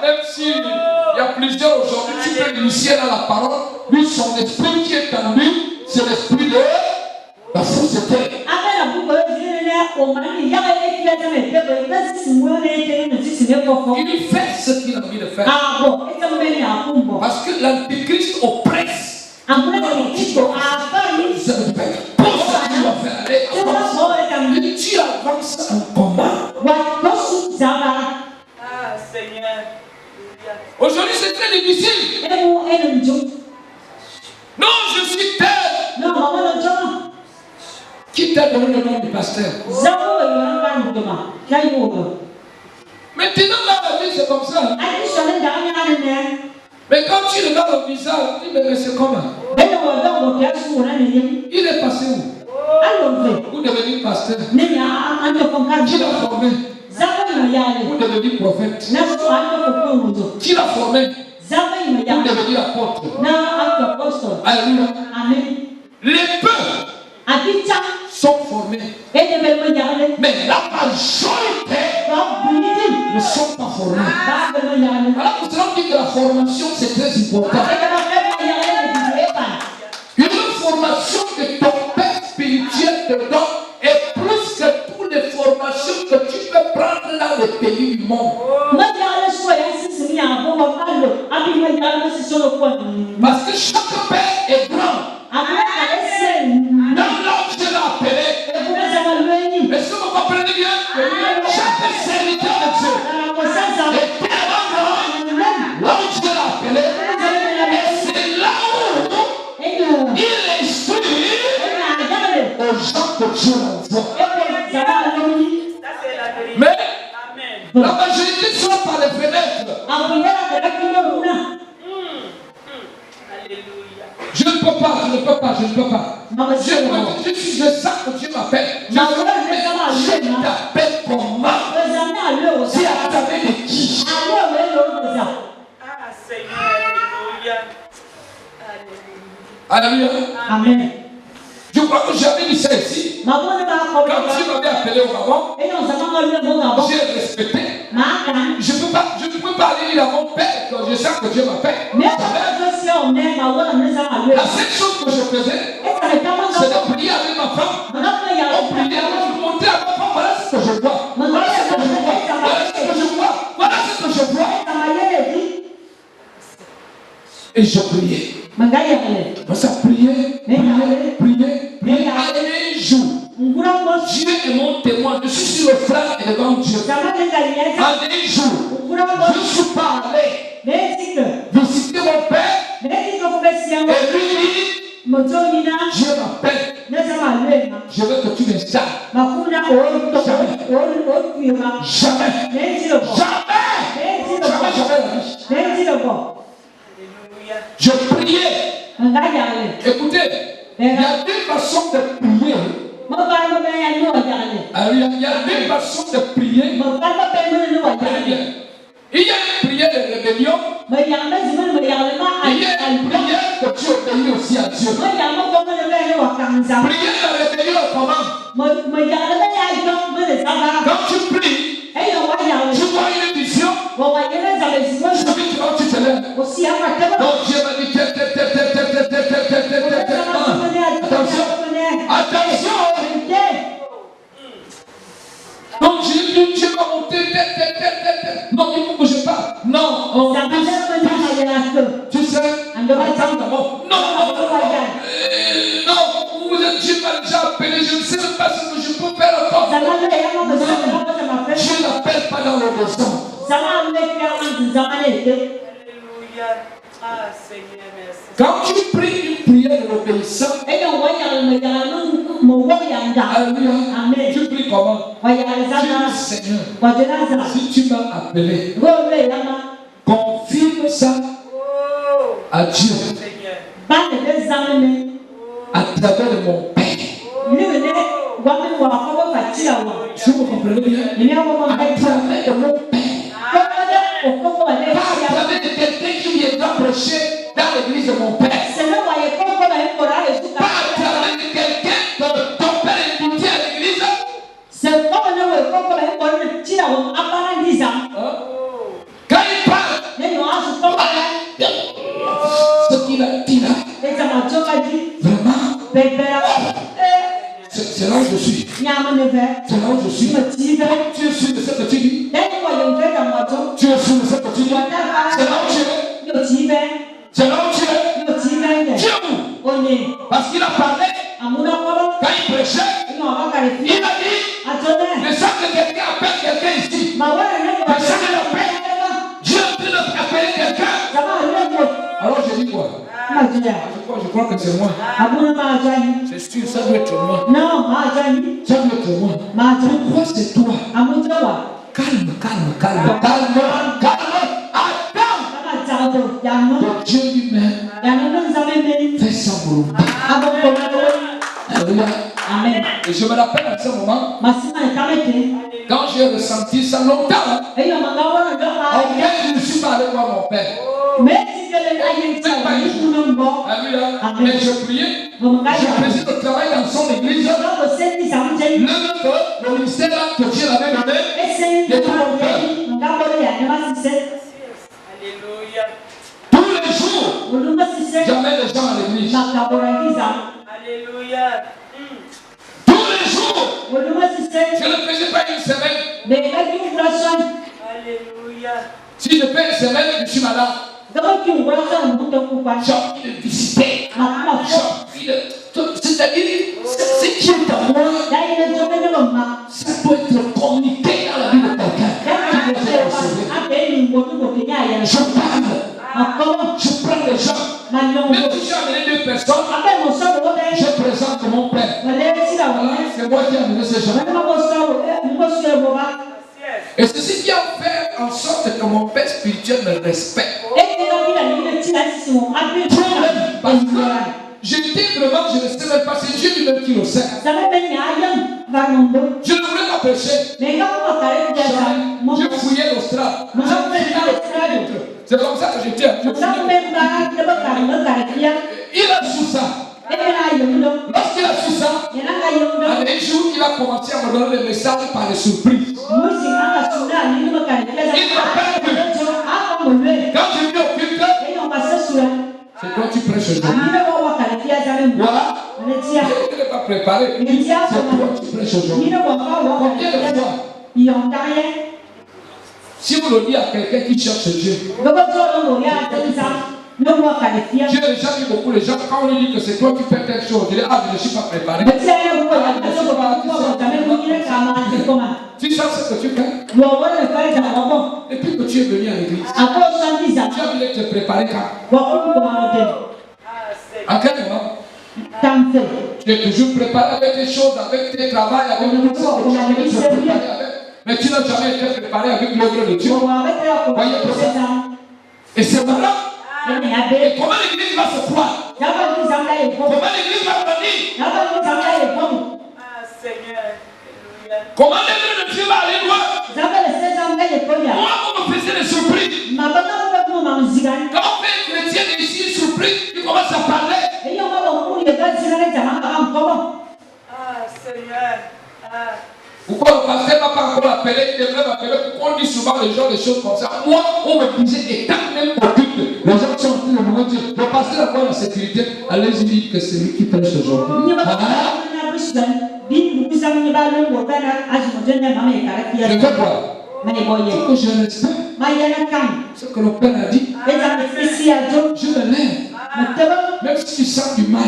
Même si il y a plusieurs aujourd'hui, tu peux l'initier dans la parole. Lui, son esprit qui est en lui, c'est l'esprit de la société. Il fait ce qu'il a envie de faire. Parce que l'antéchrist oppresse. Ça veut dire pour ça qu'il va faire aller. Et tu avances en commun. Seigneur. Aujourd'hui, c'est très difficile. Non, je suis tel. Qui t'a donné le nom du pasteur? Maintenant, dans la vie, c'est comme ça. Mais quand tu regardes le visage, tu dis, mais c'est comment? Il est passé où? Vous devenez pasteur. Qui l'a formé? Vous devenez prophète. Qui l'a formé? Vous devenez apôtre. Alléluia. Les peuples sont formés. Mais la majorité ne sont pas formés. Alors vous savez que la formation c'est très important. Une formation que ton père spirituel te donne est plus que toutes les formations que tu peux prendre dans les pays du monde. Parce que chaque père est grand. Dans l'homme je l'ai appelé. Est-ce que vous comprenez bien? Chaque serviteur de Dieu est tellement grand. L'homme je l'ai appelé. Et c'est là où il instruit aux gens que Dieu l'envoie. Mais la majorité soit par les fenêtres. Je ne peux pas. Je sens que Dieu m'appelle. Je t'appelle comment? C'est à travers de qui? Alléluia. Amen. Je crois que j'avais dit ça ici. Quand Dieu m'avait appelé au Gabon, j'ai respecté. Je ne peux pas aller dire à mon père quand je sens que Dieu m'appelle. La seule chose que je faisais, c'est de prier avec ma femme. On priait, je montais à ma femme, voilà ce que je vois. Voilà ce que je vois. Voilà ce que je vois. Voilà ce que je vois. Et je priais. Ça priait. Un jour, Dieu est mon témoin. Je suis sur le frère et devant Dieu. Un jour, je suis pas allé visiter mon père. Et lui dit, Dieu m'appelle. Je veux que tu m'installes. Jamais. Je priais. Écoutez, il y a deux façons de prier. Il y a deux façons de prier. Il y a une prière de rébellion. Il y a une prière que tu obéis aussi à Dieu. Prière de rébellion comment? Quand tu pries, tu vois une vision. Quand tu te lèves. Donc Dieu m'a dit attention. Donc Dieu m'a monté non, il faut que je parle. Non, tu sais, attends d'abord. Non, vous êtes Dieu m'a déjà appelé, je ne sais même pas ce Je n'appelle pas dans l'obéissance. Alléluia. Ah, Seigneur, merci. Quand tu pries une prière de l'obéissance, alléluia, tu pries comment? Tu dis, Seigneur, si tu m'as appelé, confirme ça à Dieu, à travers de mon Père. Si vous comprenez bien, à travers de mon Père. Pas à travers de quelqu'un qui viendra prêcher dans l'église de mon Père. Pas à travers de quelqu'un que ton Père est invité à l'église. Quand il parle, ce qu'il a dit là, vraiment, c'est là où je suis. C'est là où je suis. Tu es sûr de ce que tu dis? Tu es sûr de ce que tu dis? C'est là où tu es. C'est là où tu es. Tu es où? Parce qu'il a parlé. Quand il prêchait, il a dit, je sens que quelqu'un appelle quelqu'un ici. Je sens que Dieu est en train d'appeler quelqu'un. Alors je dis quoi? Je crois que c'est moi. C'est sûr, ça doit être moi. Ça doit être moi. Pourquoi c'est toi? Calme. Attends. Donc Dieu lui-même fait sa volonté. Alléluia. Amen. Et je me rappelle à ce moment, quand j'ai ressenti ça longtemps, auquel je ne suis pas allé voir mon Père. Alléluia. Mais je priais, je faisais le travail dans son église. Le ministère que Dieu l'avait donné, de tout mon cœur. Alléluia. Tous les jours, j'amène les gens à l'église. Alléluia. Tous les jours, je ne le faisais pas une semaine. Alléluia. Si je fais une semaine, je suis malade. J'ai envie de visiter. J'ai envie de... C'est-à-dire, ce qui est à moi, ça doit être communiqué dans la vie de quelqu'un. Je parle. Je prends les gens. Même si j'ai amené 2 personnes, je présente mon Père. C'est moi qui ai amené ces gens. Et c'est ce qui a fait en sorte que mon Père spirituel me respecte. Parce que j'étais vraiment, je ne sais même pas, c'est Dieu lui-même qui le sait. Je ne voulais pas prêcher. Je fouillais l'Australie. C'est comme ça que j'étais. Il a su ça. Lorsqu'il a su ça, un jour, il a commencé à me donner le message par les surprises. Il m'a pas vu. Quand je lui ai occupé, c'est toi qui prêches aujourd'hui. Voilà. Je ne l'ai pas préparé. C'est toi qui prêches aujourd'hui. Combien de fois, si vous le dites à quelqu'un qui cherche Dieu, Dieu a déjà dit beaucoup les gens, quand on lui dit que c'est toi qui fais telle chose, je dis, ah, je ne suis pas préparé. Tu sais ce que tu fais? Depuis que tu es venu à l'église, tu as voulu te préparer quand? À quel moment? Tu es toujours préparé avec tes choses, avec tes travails, avec tout ça. Mais tu n'as jamais été préparé avec l'œuvre de Dieu. Voyez pourquoi? Et c'est voilà. Et comment l'église va se croire? Comment l'église va venir? Ah, Seigneur. Comment l'œuvre de Dieu va aller loin? Moi, on me faisait des surprises. Quand on fait un chrétien ici, une surprise, il commence à parler. Ah, Seigneur. Ah. Pourquoi le pasteur ne m'a pas encore appelé? Il devrait m'appeler. Pourquoi on dit souvent les gens des choses comme ça? Moi, on me disait, étant même occupe, les gens qui sont en train de me dire, le pasteur a quoi la sécurité? Allez-y, dites que c'est lui qui prêche aujourd'hui. Je fais quoi? Il faut que je respecte ce que le Père a dit. Je me lève. Même si tu sens du mal.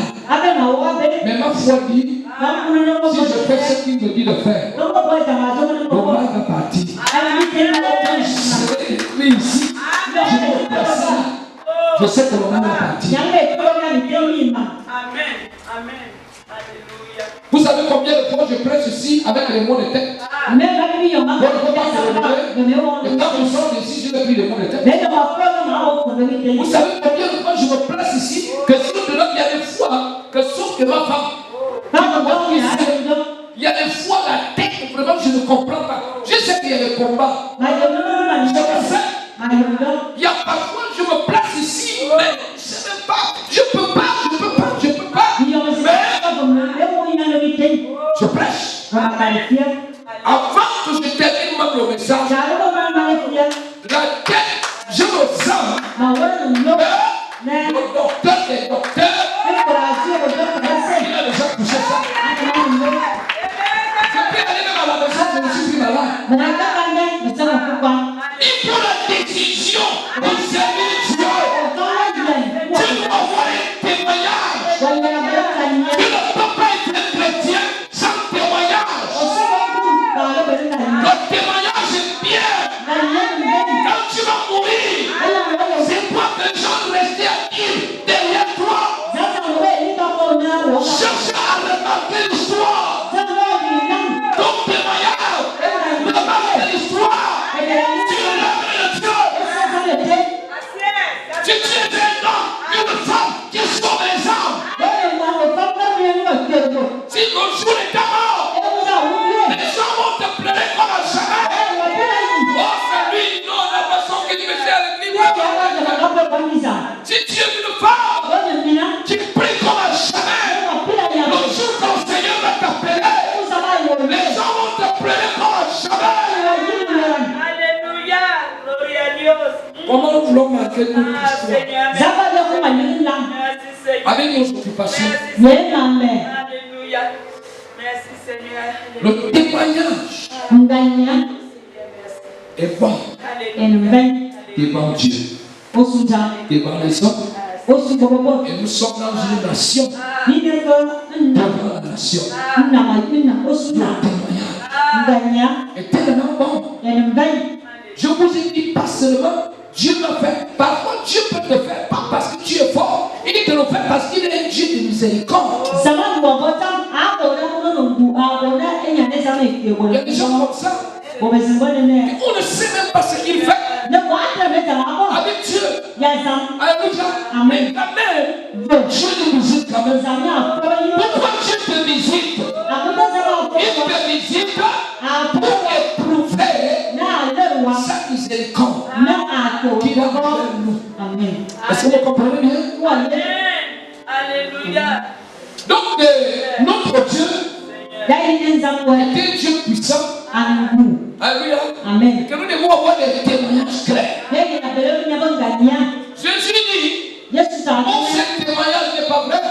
Mais ma foi dit, Si je fais ce qu'il me dit de faire, le mal va partir. Quand je serai ici, je vais me placer là. Je sais que le mal va partir. Amen. Amen. Alléluia. Vous savez combien de fois je prêche ici avec les mots de tête? Et quand je sors d'ici, je n'ai plus les mots de tête. Vous savez combien de fois je me place ici, que sauf que là, il y a des fois, que sauf que ma femme, il y a des fois la tête, vraiment, je ne comprends pas. Je sais qu'il y a des combats. Je le sais. Il y a parfois, je me place ici, mais je ne sais même pas. Je ne peux pas. Mais je prêche. Avant que je termine même le message, la tête, je me sens. Le docteur des docteurs, il a déjà touché ça. Je peux aller même à la maison, je ne suis plus malade. Il faut la décision de servir Dieu. Tu dois avoir un témoignage. Tu ne peux pas être chrétien sans témoignage. Le témoignage est bien. Quand tu vas mourir, c'est pas que les gens restent assis derrière toi. Cherche à remarquer l'histoire. Ton témoignage remarque l'histoire. Tu l'aimes le Dieu. Tu es un homme, une femme qui sauve les âmes. Si le jour est mort, les gens vont te pleurer comme un jamais. Oh, c'est lui, non, la façon qu'il me fait à l'église. Si tu es une femme qui prie comme un jamais, le jour quand le Seigneur va t'appeler, les gens vont te pleurer comme un jamais. Alléluia. Gloire à Dieu. Comment nous voulons marquer notre histoire? Seigneur. Merci Seigneur. Avec nos occupations? Alléluia. Merci Seigneur. Le témoignage est bon devant Dieu, devant les hommes. Et nous sommes dans une nation, devant la nation. Le témoignage est tellement bon. Je vous ai dit pas seulement Dieu m'a fait. Parfois Dieu peut te faire pas parce que tu es fort. Il te le fait parce qu'il est un Dieu de miséricorde. Il y a des gens comme ça. On ne sait même pas ce qu'il fait avec Dieu. Alléluia. Mais quand même, Dieu nous visite quand même. Pourquoi Dieu te visite? Il te visite pour éprouver sa miséricorde qu'il a envers nous. Est-ce que vous comprenez bien? Alléluia. Donc, notre Dieu est un Dieu puissant. Alléluia. Amen. Que nous devons avoir des témoignages clairs. Jésus dit, bon, ce témoignage n'est pas vrai.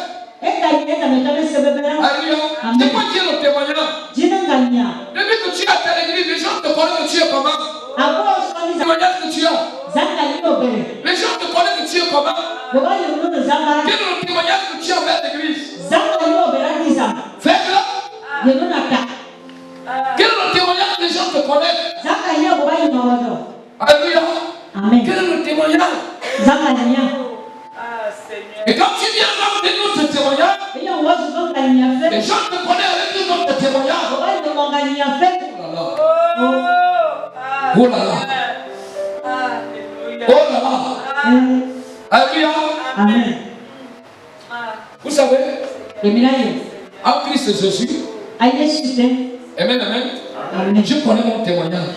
Alléluia. C'est quoi dire le témoignage? Depuis que tu es à ta église, les gens te connaissent que tu es comment? Le témoignage que tu as. Les gens te connaissent que tu es comment? Quel est le témoignage que tu as vers l'église? Faible. Quel est le témoignage que les gens te connaissent? Alléluia. Amen. Quel est le témoignage? Et quand tu viens dans notre témoignage, les gens te connaissent avec notre témoignage. Oh là là. Oh là là. Alléluia. Amen. Vous savez, en Christ Jésus, amen, amen. Je connais mon témoignage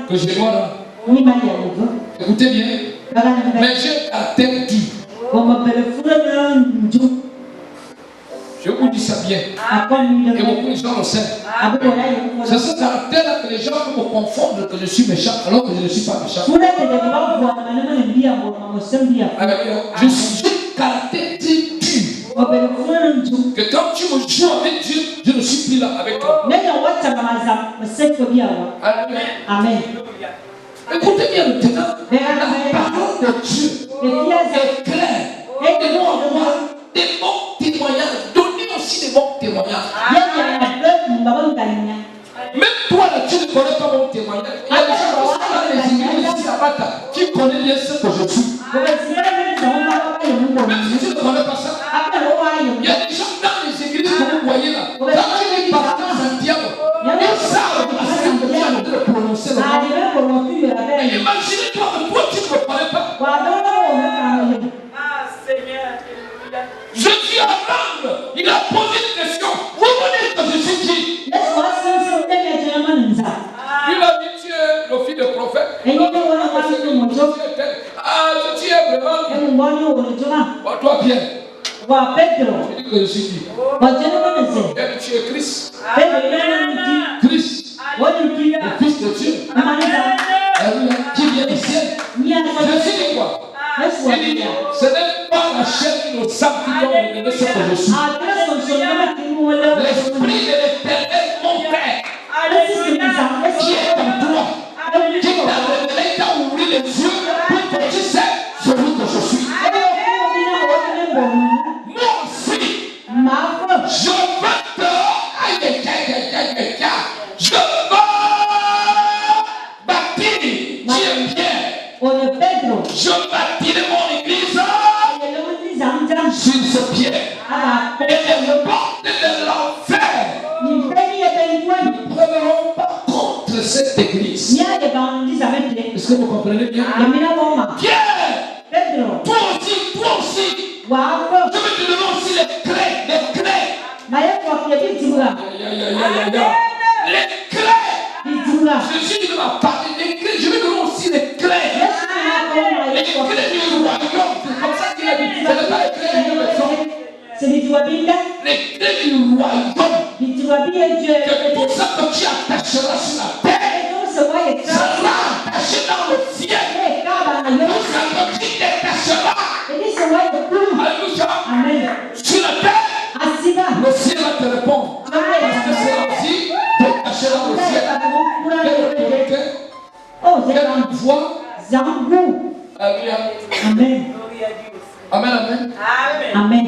que je dois là. Écoutez bien. Mais j'ai la tête dure. Je vous dis ça bien. Et beaucoup de gens le savent. C'est ce caractère-là que les gens me confondent que je suis méchant alors que je ne suis pas méchant. Je suis un caractère dur. Que quand tu me joues avec Dieu, je ne suis plus là avec toi. Amen. Écoutez bien maintenant. La parole de Dieu est claire. Et nous avons des bons témoignages donnés au aussi de bons témoignages. Même toi là, tu ne connais pas mon témoignage. Il y a des gens qui sont dans les églises ici à Bata qui connaissent bien ce que je suis. Même si tu ne connais pas ça, il y a des gens dans les églises que vous voyez là. Quand tu es parti à Santiago, ils savent parce que tu as de prononcer le nom. Mais imaginez-toi que toi tu ne me connais pas. Je suis à Rome. Il a posé une question. Vous me dites que je suis qui? Il a dit tu es le fils de prophète. Ah, tu es vraiment. Toi Pierre. Je dis que je suis qui? Et tu es Christ. Christ. Le fils de Dieu. Qui vient du ciel. Je suis quoi? Il dit, ce n'est pas la chair qui nous sanctifie de ce que je suis. L'esprit de l'éternel, mon Père, qui est en toi, qui t'a révélé, t'a ouvert les yeux pour que tu sais celui que je suis. Moi aussi, je veux te. Je veux bâtir, Dieu bien. Je bâtirai mon église sur ce pied. Et les portes de l'enfer ne prendront pas contre cette église. Est-ce que vous comprenez bien? Pierre, toi aussi. Je vais te donner aussi les clés. Les clés. Jésus ne m'a parlé des clés. Je vais donner aussi les clés. Les clés du royaume. C'est comme ça qu'il a dit. Ce n'est pas les clés de maison. Les clés du royaume. Que tout ça que tu attacheras sur la terre sera attaché dans le ciel. Tout ça que tu détacheras. Alléluia. Sur la terre, le ciel va te répondre. Parce que c'est aussi détaché dans le ciel. Quelle autorité, quelle voix. Alléluia. Amen. Amen. Amen. Amen.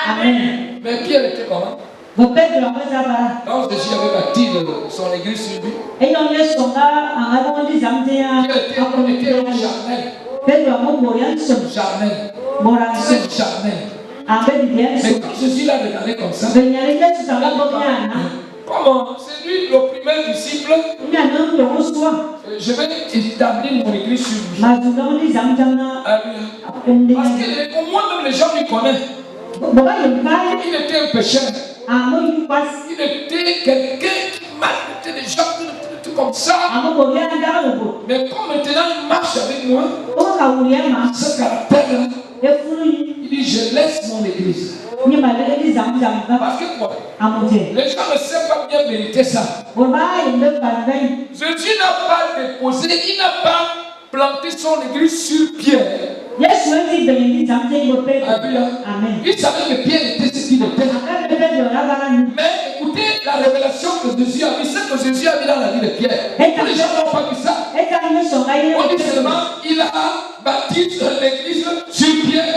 Amen. Mais Pierre était comment? Quand Jésus avait bâti son église sur lui, Pierre était charnel. Mais quand Jésus l'a regardé comme ça, comment? C'est lui le premier disciple. Je vais établir mon église sur lui. Parce qu'au moins même les gens lui connaissent. Il était un pécheur. Il était quelqu'un qui maltraitait les gens, tout comme ça. Mais comme maintenant il marche avec moi, ce caractère-là, il dit je laisse mon église. Parce que quoi? Les gens ne savent pas bien mériter ça. Jésus n'a pas déposé, il n'a pas planté son église sur Pierre. Alléluia. Il savait que Pierre était ce qu'il était. Mais écoutez la révélation que Jésus a mis, ce que Jésus a mis dans la vie de Pierre. Les gens n'ont pas vu ça. On dit seulement il a bâti l'église sur Pierre.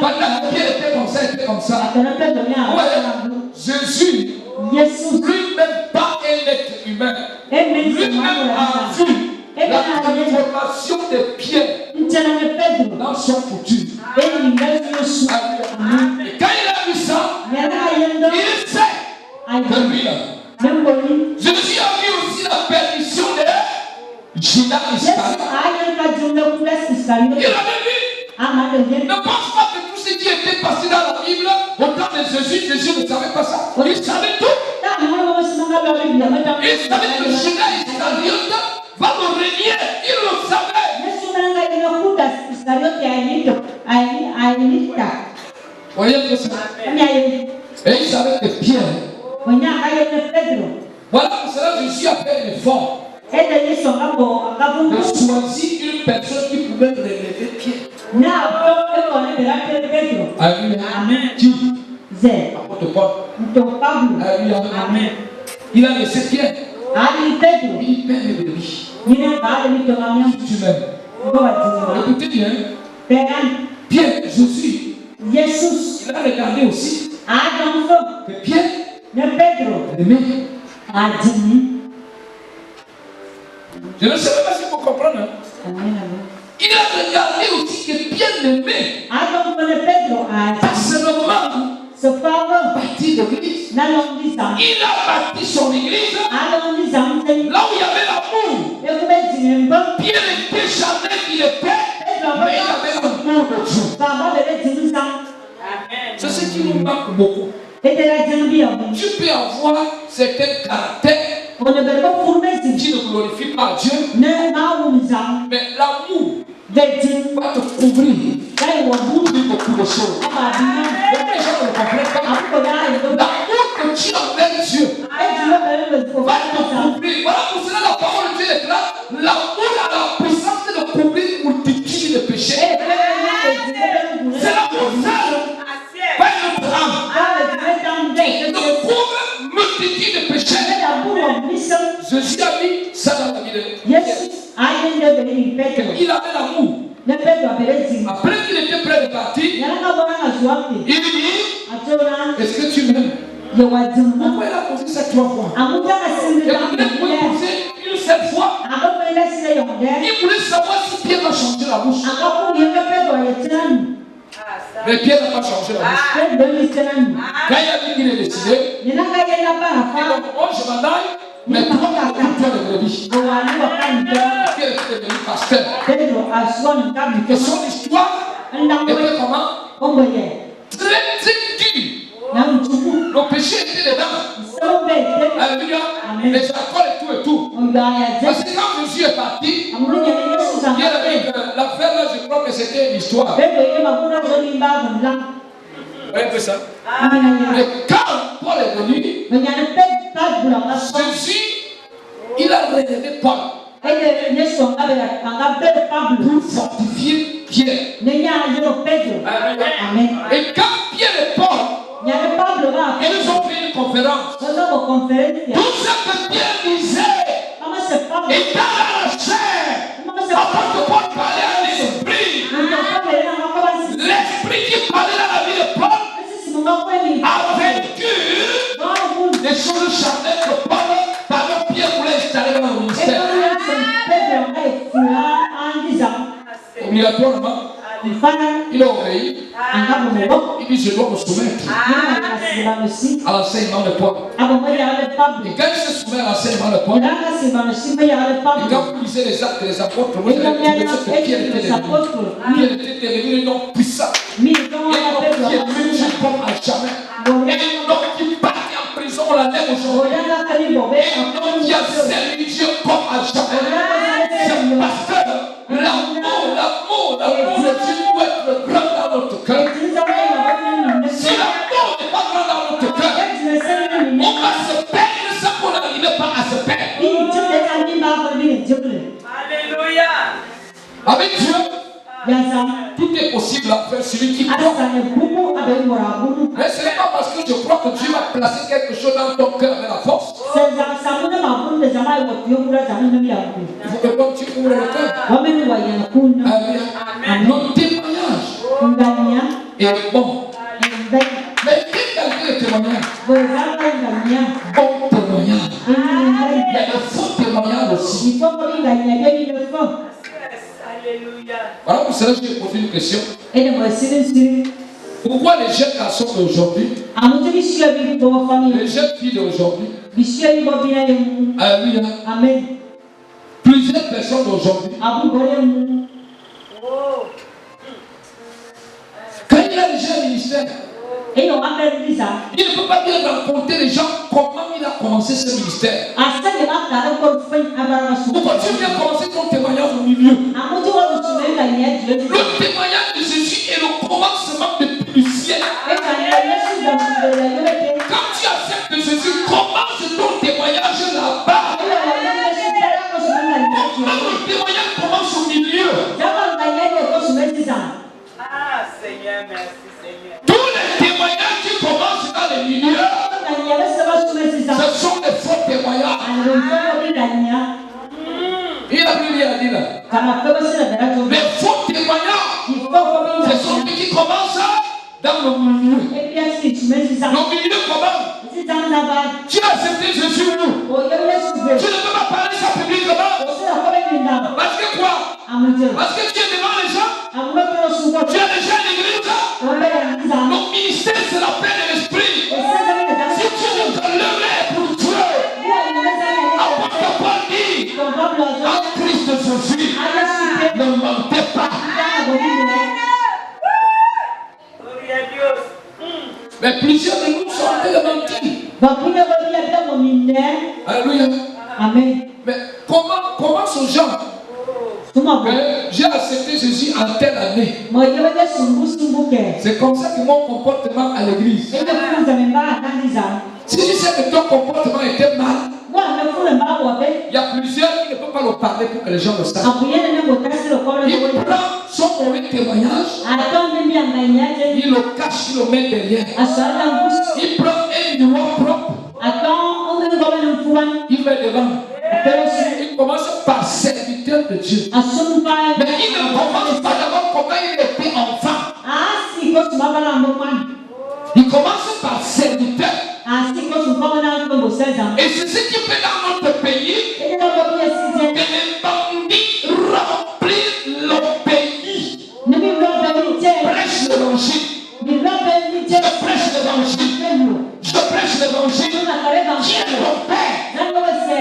Pendant que Pierre était comme ça, il était comme ça. Ouais. Jésus, lui-même pas un être humain. Lui-même a vu la transformation de Pierre dans son futur. Et quand il a vu ça, il sait que lui là. Jésus a vu aussi la perdition de Judas Iscariot. Il avait vu. Ne pense pas que tout ce qui était passé dans la Bible, au temps de Jésus, Jésus ne savait pas ça. Il savait tout. Il savait que Judas Iscariot va me régner. Il le savait. Voyez que ça. Et il savait que Pierre. Voilà pour cela Jésus a fait l'effort de choisir une personne qui pouvait relever Pierre. Amen. Qui? Apôtre Paul. Alléluia. Il a laissé Pierre. Il paie les brebis. Tu m'aimes. Écoutez bien. Pierre, Jésus, il a regardé aussi. que Pierre aimait. Je ne sais pas si vous comprenez. Hein? Il a regardé aussi que Pierre l'aimait. Pas seulement bâti l'église. Il a bâti son église là où il y avait l'amour. Pierre était jamais il était, mais il avait l'amour de Dieu. C'est ce qui nous manque beaucoup. Tu peux avoir certains caractères qui ne glorifient pas Dieu, mais l'amour va te couvrir de beaucoup de choses. Les gens ne comprennent pas. L'amour que tu as avec Dieu va te couvrir. Voilà pour cela la parole de Dieu déclare l'amour a la puissance de couvrir une multitude de péchés. C'est l'amour seul. Pas une autre âme. Il nous couvre une multitude de péchés. Jésus a mis ça dans la Bible. Il avait l'amour. Après qu'il était prêt de partir, il dit, est-ce que tu m'aimes? Pourquoi il a posé ça 3 fois? Il voulait poser une seule fois. Il voulait savoir si Pierre va changer la bouche. Mais Pierre n'a pas changé la bouche. Quand il a dit qu'il est décidé, il dit, oh, je m'en aille, mais toi, tu as des brebis. Pierre était devenu pasteur. Et son histoire était comment? Très, très dur. Le péché était dedans. Alléluia. Les alcools et tout. Parce que quand Jésus est parti, Pierre avait dit que l'affaire là, je crois que c'était une histoire. Un peu ça. Mais quand Paul est venu, Jésus, il a relevé Paul pour fortifier Pierre. Et quand Pierre et Paul, ils ont fait une conférence, tout ce que Pierre disait était dans la chair. Apôtre Paul parlait à l'esprit. L'esprit qui parlait dans la vie de Paul a vaincu les choses charnelles que Paul, par Pierre, voulait installer dans le ministère. Obligatoirement, il a obéi. Il dit, je dois me soumettre à l'enseignement de Paul. Et quand il se soumet à l'enseignement de Paul, et quand vous lisez les actes des apôtres, vous allez trouver ce que Pierre était devenu. Pierre était devenu un homme puissant. Et un homme qui est venu comme à jamais. Et un homme qui partit en prison, on la lève aujourd'hui. Et un homme qui a servi Dieu comme à jamais. C'est parce que l'amour de Dieu doit être grand dans notre cœur. Si l'amour n'est pas grand dans notre cœur, on va se perdre sans qu'on n'arrive pas à se perdre. Alléluia. Avec Dieu, tout est possible à faire celui qui croit. Mais ce n'est pas parce que je crois que Dieu va placer quelque chose dans ton cœur avec la force. Il faut que quand tu ouvres le cœur, notre témoignage est bon. Mais quel est le témoignage? Bon témoignage. Mais le faux témoignage aussi. Voilà pour cela que je pose une question. Pourquoi les jeunes garçons d'aujourd'hui, les jeunes filles d'aujourd'hui, alléluia, plusieurs personnes d'aujourd'hui, quand il y a déjà un ministère, il ne peut pas bien raconter les gens comment il a commencé ce ministère. Pourquoi tu viens commencer ton témoignage au milieu? Le témoignage de Jésus est le commencement depuis le ciel. Quand tu acceptes Jésus, commence ton témoignage là-bas. Le témoignage commence au milieu. Ah, Seigneur, merci, Seigneur. Tous les témoignages qui commencent dans les milieux, ce sont des faux témoignages. Il a plus rien à dire là. Les faux témoignages, ce sont ceux qui commencent dans le milieu. Au milieu comment? Tu as accepté Jésus où? Tu ne peux pas parler ça publiquement. Parce que quoi? Parce que tu es devant les gens. Tu es déjà à l'église. Ton ministère, c'est la paix de l'esprit. Si tu ne te lèves pour Dieu, apôtre Paul dit, en Christ Jésus, ne mentez pas. Mais plusieurs de nous sont en train de mentir. Alléluia. Amen. Mais comment ce genre j'ai accepté Jésus en telle année. C'est comme ça que mon comportement à l'église. Si tu sais que ton comportement était mal, il y a plusieurs qui ne peuvent pas le parler pour que les gens le sachent. Il prend son mauvais témoignage, il le cache, il le met derrière. Il prend un miroir propre, il met devant. Il commence par serviteur de Dieu. Mais il ne commence pas d'abord comment il était enfant. Il commence par serviteur. Et c'est ce qui fait dans notre pays que les bandits remplissent le pays. Prêche l'évangile. Je prêche l'évangile. Je prêche l'évangile. Qui est ton père?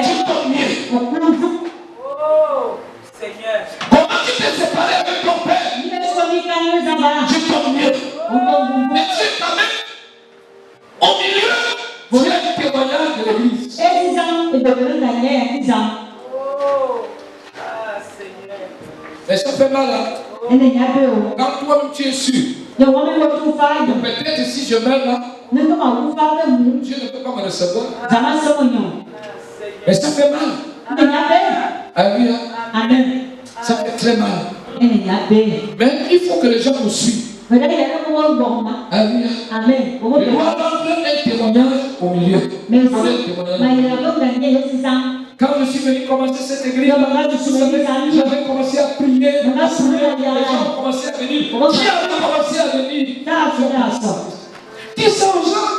Tu peux mieux. Oh, Seigneur. Comment tu t'es séparé avec ton père? Tu peux mieux. Mais tu es quand même au milieu. Vous avez un témoignage de l'église. Oh, ah, Seigneur. Mais ça fait mal. Quand toi-même tu es sûr. Peut-être si je meurs là, Dieu ne peut pas me recevoir. Mais ça fait mal. Alléluia. Ça fait très mal. Mais il faut que les gens nous suivent. Alléluia. Il doit rendre un témoignage au milieu. Quand je suis venu commencer cette église, j'avais commencé à prier. Les gens ont commencé à venir. Qui a commencé à venir? Dis ça aux gens.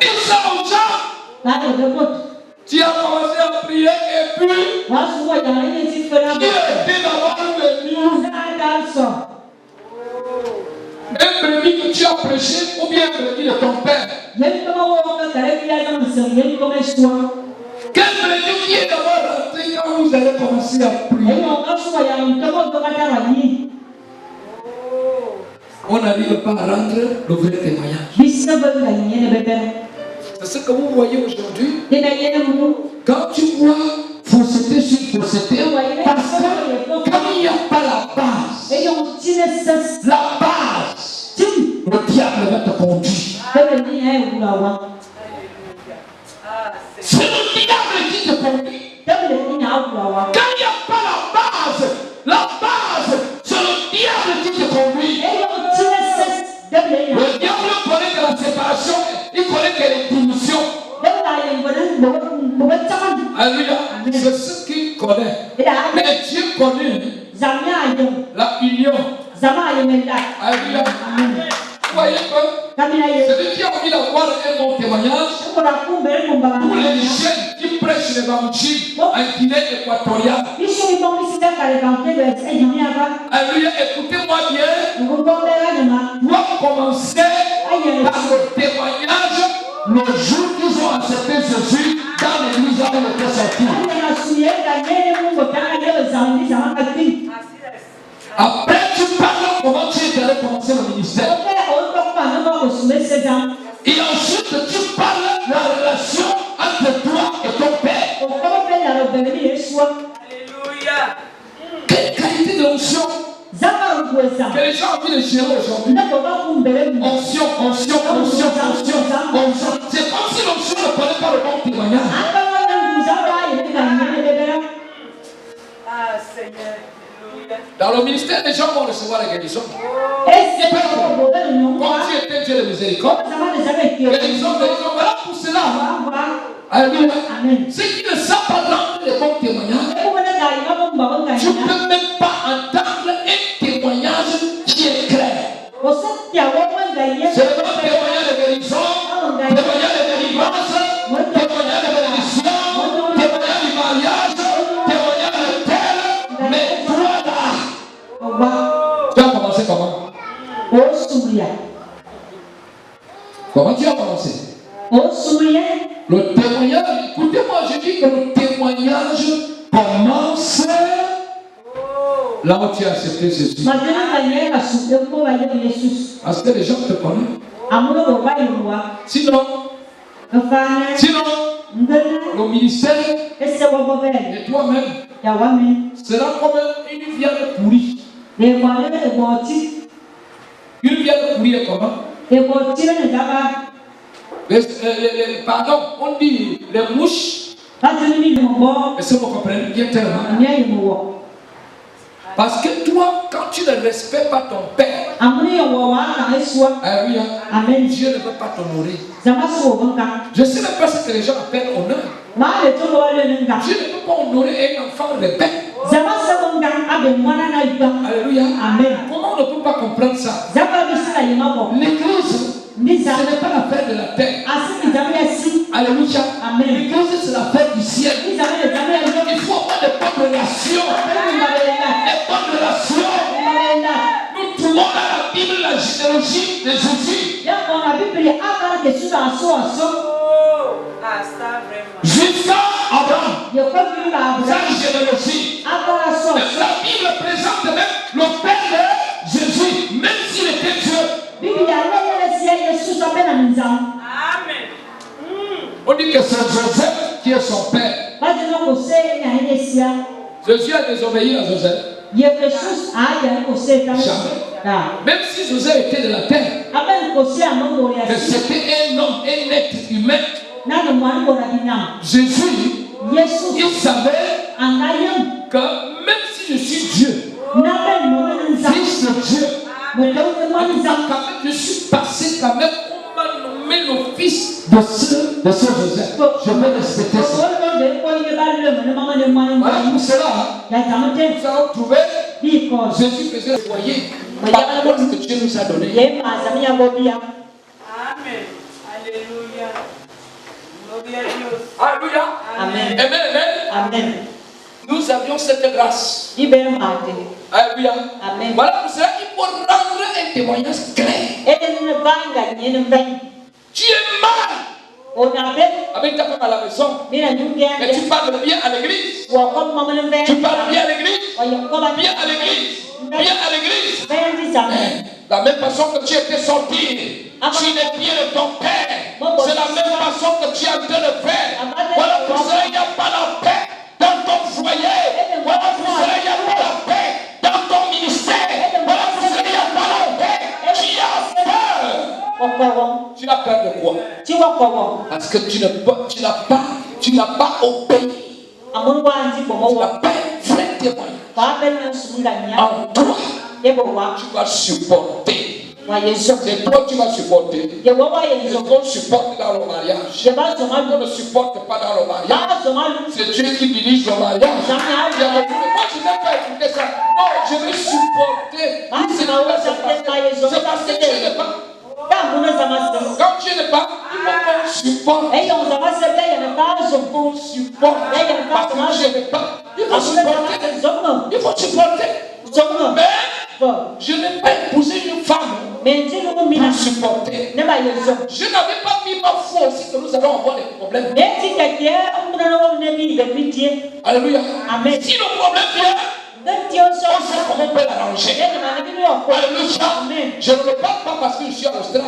Dis ça aux gens. Tu as commencé à prier et puis qui était d'abord venu? Un brebis que tu as prêché ou bien un brebis de ton père? Quel brebis qui est d'abord rentré quand vous allez commencer à prier? On n'arrive pas à rendre le vrai témoignage. C'est ce que vous voyez aujourd'hui. Quand tu vois fausseté sur fausseté, parce que comme il n'y a pas la base, le diable va te conduire. C'est le diable qui te conduit. Quand il n'y a pas la base, c'est le diable qui te conduit. Le diable connaît que la séparation, il connaît que les divisions. Alléluia. C'est ce qu'il connaît. Mais Dieu connaît la union. Alléluia. Vous voyez que celui qui a envie d'avoir un bon témoignage pour les jeunes qui prêchent l'évangile en Guinée équatoriale. Alléluia. Écoutez-moi bien. On va commencer par le témoignage le jour qu'ils ont accepté Jésus dans l'église où ils étaient sortis. Après, tu parles comment tu es allé commencer le ministère. Et ensuite, tu parles de la relation entre toi et ton père. Alléluia. Quelle qualité de l'onction que les gens ont envie de gérer aujourd'hui. Onction. C'est comme si l'onction ne prenait pas le bon témoignage. Ah, Seigneur. Alléluia. Dans le ministère, les gens vont recevoir la guérison. Comme tu étais Dieu de miséricorde, guérison, voilà pour cela. Alléluia. Ceux qui ne savent pas rendre les bons témoignages, tu ne peux même pas entendre un témoignage qui est Le témoignage, écoutez-moi, je dis que le témoignage commence là où tu as accepté Jésus. Parce que les gens te connaissent. Sinon, le ministère et toi-même sera comme une viande pourrie. Une viande pourrie est comment? Pardon, on dit les mouches. Est-ce que vous comprenez bien tellement? Parce que toi, quand tu ne respectes pas ton père, Dieu ne veut pas t'honorer. Je sais même pas ce que les gens appellent honneur. Dieu ne peut pas honorer un enfant rebelle. Alléluia. Amen. Comment on ne peut pas comprendre ça? L'église, ce n'est pas l'affaire de la terre. Alléluia. L'église, c'est l'affaire du ciel. Il faut avoir de bonnes relations. Des bonnes relations. Nous trouvons dans la Bible la généalogie de Jésus. Jusqu'à Abraham. Sa généalogie. La Bible présente même le père de Jésus, même s'il était Dieu. Amen. On dit que c'est Joseph qui est son père. Jésus a désobéi à Joseph. Jamais. Même si Joseph était de la terre, que c'était un homme, un être humain. Jésus, il savait que même si je suis Dieu, fils de Dieu, je suis passé quand même, on m'a nommé le fils de ce Joseph. Je vais respecter ça. Voilà pour cela, nous allons trouver Jésus faisait le foyer par rapport à ce que Dieu nous a donné. Amen. Alléluia. Alléluia. Amen. Amen. Nous avions cette grâce. Alléluia. Amen. Voilà pour cela qu'il faut rendre un témoignage clair. Tu es mal avec ta femme à la maison, mais tu parles bien à l'église. Tu parles bien à l'église. Bien à l'église. Bien à l'église. La même façon que tu étais sorti, tu n'es bien de ton père. C'est la même façon que tu es en train de faire. Voilà pour cela il n'y a pas la paix dans ton foyer. Voilà pour cela il n'y a pas la paix dans ton ministère. Voilà pour cela il n'y a pas la paix. Tu as peur. Tu as peur de quoi? Parce que tu n'as pas obéi. Tu n'as pas un vrai témoignage. En toi, tu vas supporter. C'est toi qui vas supporter. Ce qu'on supporte dans le mariage, on ne supporte pas dans le mariage. C'est Dieu qui dirige le mariage. Moi, je n'ai pas écouté ça. Non, je vais supporter. C'est parce que Dieu n'est pas. Quand Dieu n'est pas, il faut qu'on supporte. Il faut qu'on supporte. Parce que Dieu n'est pas. Il faut supporter. Il faut supporter. Mais je n'ai pas épousé une femme pour supporter. Je n'avais pas mis ma foi aussi que nous allons avoir des problèmes. Alléluia. Si le problème vient, on sait comment on peut l'arranger. Alléluia. Je ne le parle pas parce que je suis à l'Australie.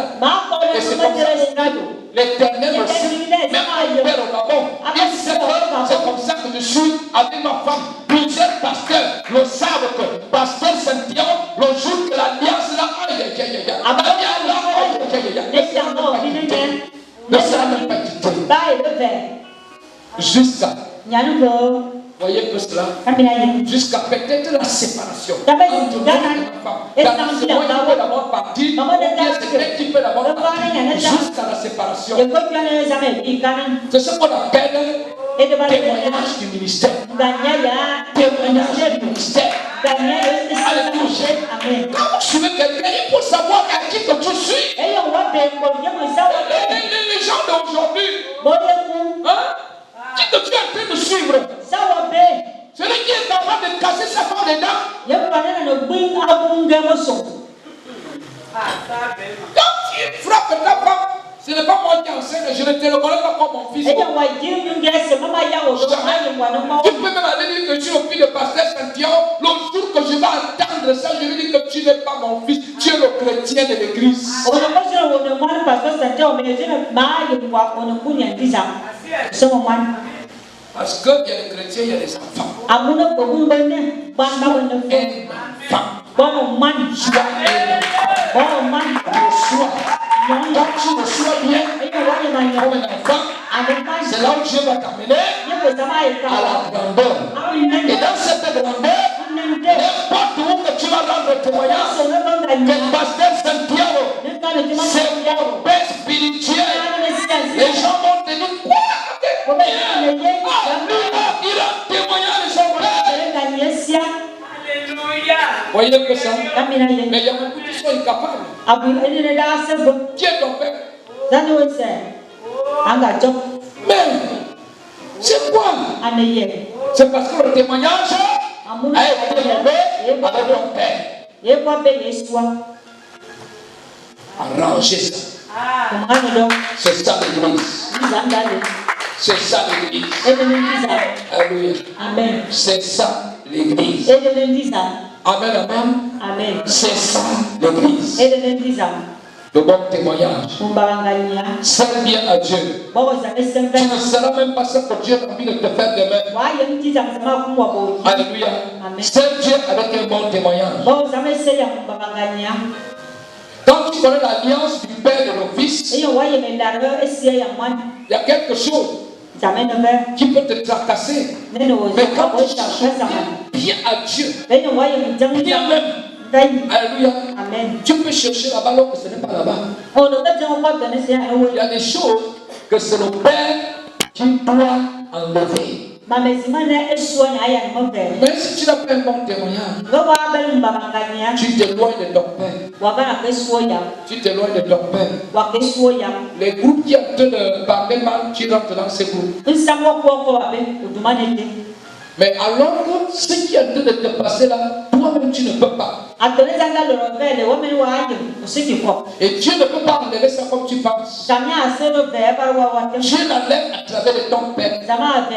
Et c'est comme ça. L'Éternel le sait. Même mon père au Gabon, il sait que c'est comme ça que je suis avec ma femme. Plusieurs pasteurs le savent que pasteur Saint-Pierre, le jour que l'alliance là, ne sera même pas quittée. Jusqu'à. Voyez que cela, jusqu'à peut-être la séparation entre moi et ma femme. C'est moi qui peux d'abord partir, ou bien c'est elle qui peut d'abord partir, jusqu'à la séparation. C'est ce qu'on appelle témoignage du ministère. Témoignage du ministère. Alléluia. Quand vous suivez quelqu'un, il faut savoir à qui que tu suis. Les gens d'aujourd'hui, qui que tu es en train de suivre? Celui qui est capable de casser sa femme dedans. Quand tu frappes ta femme, Ce n'est pas moi qui enseigne, je ne te reconnais pas comme mon fils. Eya wa jiri nyunge se mama ya wo do mani mwana mwa. Tu peux même aller dire que tu es le fils de pasteur Santiago. Le jour que je vais entendre ça, je vais dire que tu n'es pas mon fils, tu es le chrétien de l'église. Ono koshira wo mwana pastor Santiago mais je ne maye kwa ono kunya ndiza. So mwana. Parce qu'il y a des chrétiens, il y a des enfants. Amuna ko bumbene banda wona fe. Bon man. Bon man. Quand tu reçois bien comme un enfant, c'est là où Dieu va t'amener à la grandeur. Et dans cette grandeur, n'importe où que tu vas rendre témoignage, que pasteur Santiago, c'est mon père spirituel. Les gens vont te dire quoi? Il a témoigné de son père. Voyez que ça. Mais il y a beaucoup qui sont incapables. Qui est ton père? Mais c'est quoi? C'est parce que le témoignage a été élevé avec ton père. Arrangez ça. C'est ça l'église. C'est ça l'église. Alléluia. Amen. C'est ça l'église. Amen, amen. Amen. C'est ça l'église. Le bon témoignage. Sers bien à Dieu. Tu ne seras même pas ce que Dieu a envie de te faire demain. Alléluia. Sers Dieu avec un bon témoignage. Quand tu connais l'alliance du Père et de l'Office, il y a quelque chose qui peut te tracasser. Mais quand tu cherches bien à Dieu, bien même, alléluia, tu peux chercher là-bas alors que ce n'est pas là-bas. Il y a des choses que c'est le Père qui doit enlever. Mais si tu n'as pas un bon témoignage, tu t'éloignes de ton Père. Tu t'éloignes de ton Père. Les groupes qui ont en train de parler mal, tu rentres dans ces groupes. Mais alors que ce qui est en train de te passer là, toi-même tu ne peux pas. Et Dieu ne peut pas enlever ça comme tu penses. Dieu l'enlève à travers de ton Père.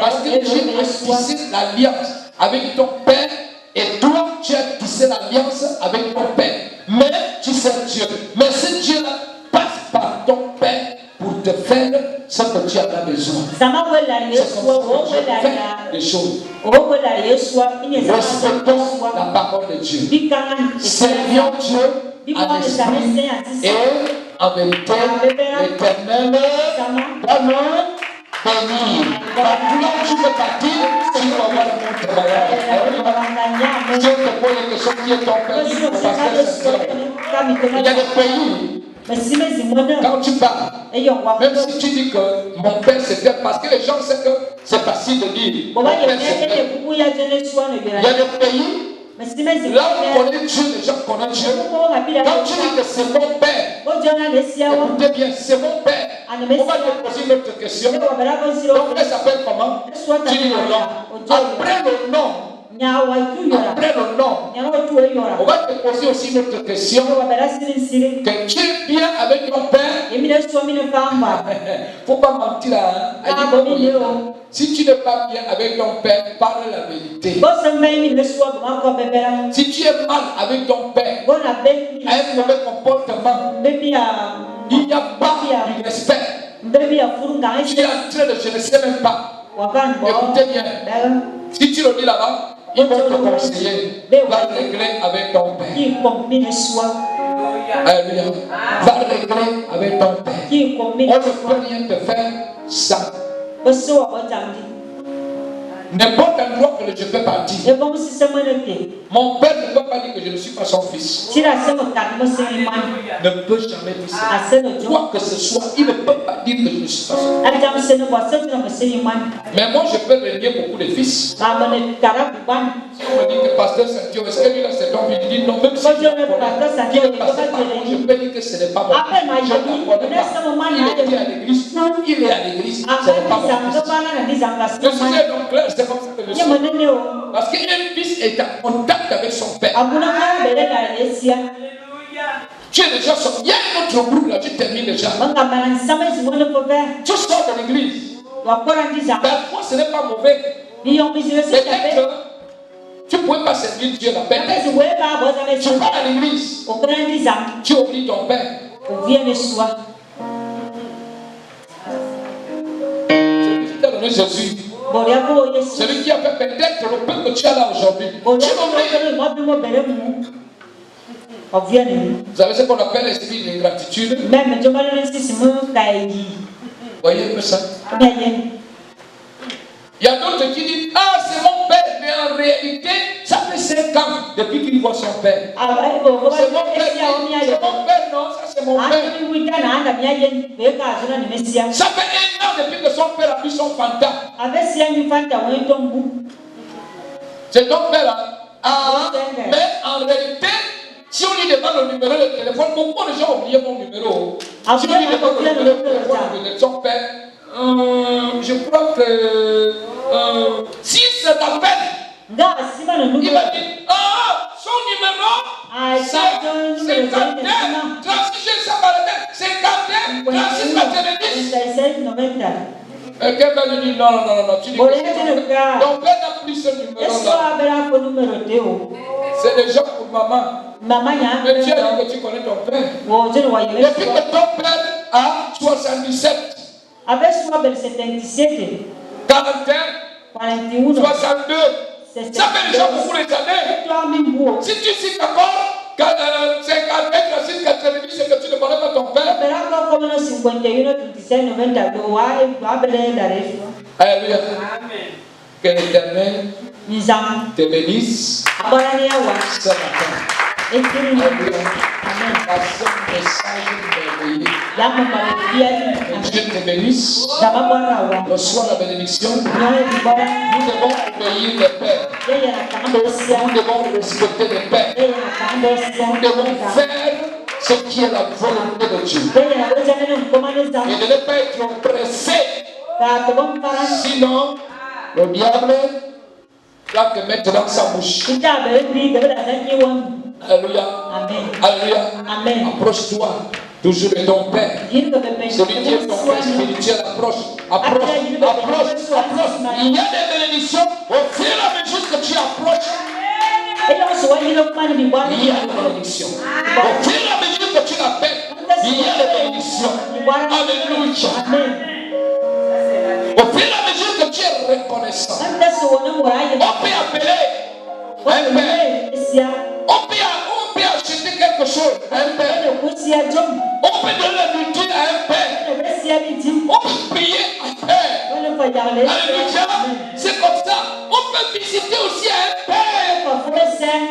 Parce que Dieu a tissé l'alliance avec ton Père. Et toi, tu as tissé l'alliance avec ton Père. Mais tu sais Dieu. Mais ce Dieu-là passe par ton Père pour te faire ce que tu as besoin. C'est comme ça que Dieu fait les choses. Respectons la parole de Dieu. Servons Dieu en esprit et en vérité. L'Éternel va nous bénir. Maintenant, tu peux partir, tu vas voir mon travail. Dieu te pose une question qui est ton père. Il y a des pays. Quand tu parles, même si tu dis que mon père c'est tel, parce que les gens savent que c'est facile de dire mon père c'est tel. Il y a des pays, là où on connaît Dieu, les gens connaissent Dieu. Quand tu dis que c'est mon père, écoutez bien, c'est mon père. On va te poser une autre question. Donc elle s'appelle comment? Tu dis le nom. Après le nom, on va te poser aussi une autre question. Que tu es bien avec ton père. Il ne faut pas mentir là. Si tu n'es pas bien avec ton père, parle la vérité. Si tu es mal avec ton père, un mauvais comportement, il n'y a pas du respect. Tu es en train de je ne sais même pas. Écoutez bien. Si tu le dis là-bas, ils vont te conseiller. Va régler avec ton père. Alléluia. Va régler avec ton père. On ne peut rien te faire ça. N'importe endroit que je fais partie, mon père ne peut pas dire que je ne suis pas son fils. Ne peut jamais dire ça. Quoi que ce soit, il ne peut pas dire que je ne suis pas son fils. Mais moi, je peux régner beaucoup de fils. Si on me dit que pasteur Santiago, est-ce que lui là c'est ton fils? Il dit non, même si je peux dire que ce n'est pas mon fils. Je ne connais pas. Il était à l'église. Il est à l'église. Ce n'est pas mon fils. Le sujet est donc clair. C'est comme ça que je suis. Parce qu'un fils est en contact avec son père. Tu es déjà sorti. Il y a un autre groupe là, tu termines déjà. Tu sors de l'église. Parfois, ce n'est pas mauvais. Peut-être que tu ne pouvais pas servir Dieu là. Peut-être que tu pars à l'église. Tu oublies ton père. Celui qui t'a donné Jésus. Celui qui a fait peut-être le peu que tu as là aujourd'hui. Tu l'oublies. Vous avez ce qu'on appelle l'esprit d'ingratitude. Voyez un peu ça. Il y a d'autres qui disent ah c'est mon père, mais en réalité ça fait 5 ans depuis qu'il voit son père. C'est mon père, non, ça c'est mon père. Ça fait 1 an depuis que son père a vu son fantôme. C'est ton père là. Mais en réalité, si on lui demande le numéro de téléphone, beaucoup de gens ont oublié mon numéro. Si on lui demande le numéro de téléphone de son père, je crois que si ça t'appelle, il va dire ah, son numéro c'est 51 36 51 36 90. Quelqu'un va lui dire non, tu dis que ton père n'a plus ce numéro-là. C'est déjà pour maman. Mais tu as dit que tu connais ton père. Depuis que ton père a 77, 41, 62, ça fait déjà beaucoup les années. Si tu cites encore 50, 36, 90, c'est que tu ne connais pas ton père. Alléluia. Que l'Éternel te bénisse ce matin. Parce que message merveilleux. Dieu te bénisse. Reçois la bénédiction. Nous devons obéir les pères. Nous devons respecter les pères. Nous devons faire ce qui est la volonté de Dieu. Et de ne pas être pressé. Sinon, le diable va te mettre dans sa bouche. Alléluia. Alléluia. Approche-toi toujours de ton père. Celui qui est ton père spirituel, approche. Il y a des bénédictions au fur et à mesure que tu approches. Il y a des bénédictions. Au fur et à mesure que tu l'appelles, il y a des bénédictions. Alléluia. Au fur et à mesure que tu es reconnaissant, on peut appeler un père. On peut acheter quelque chose à un père. On peut donner la nourriture à un père. On peut prier à un père. Alléluia. C'est comme ça. On peut visiter aussi à un père.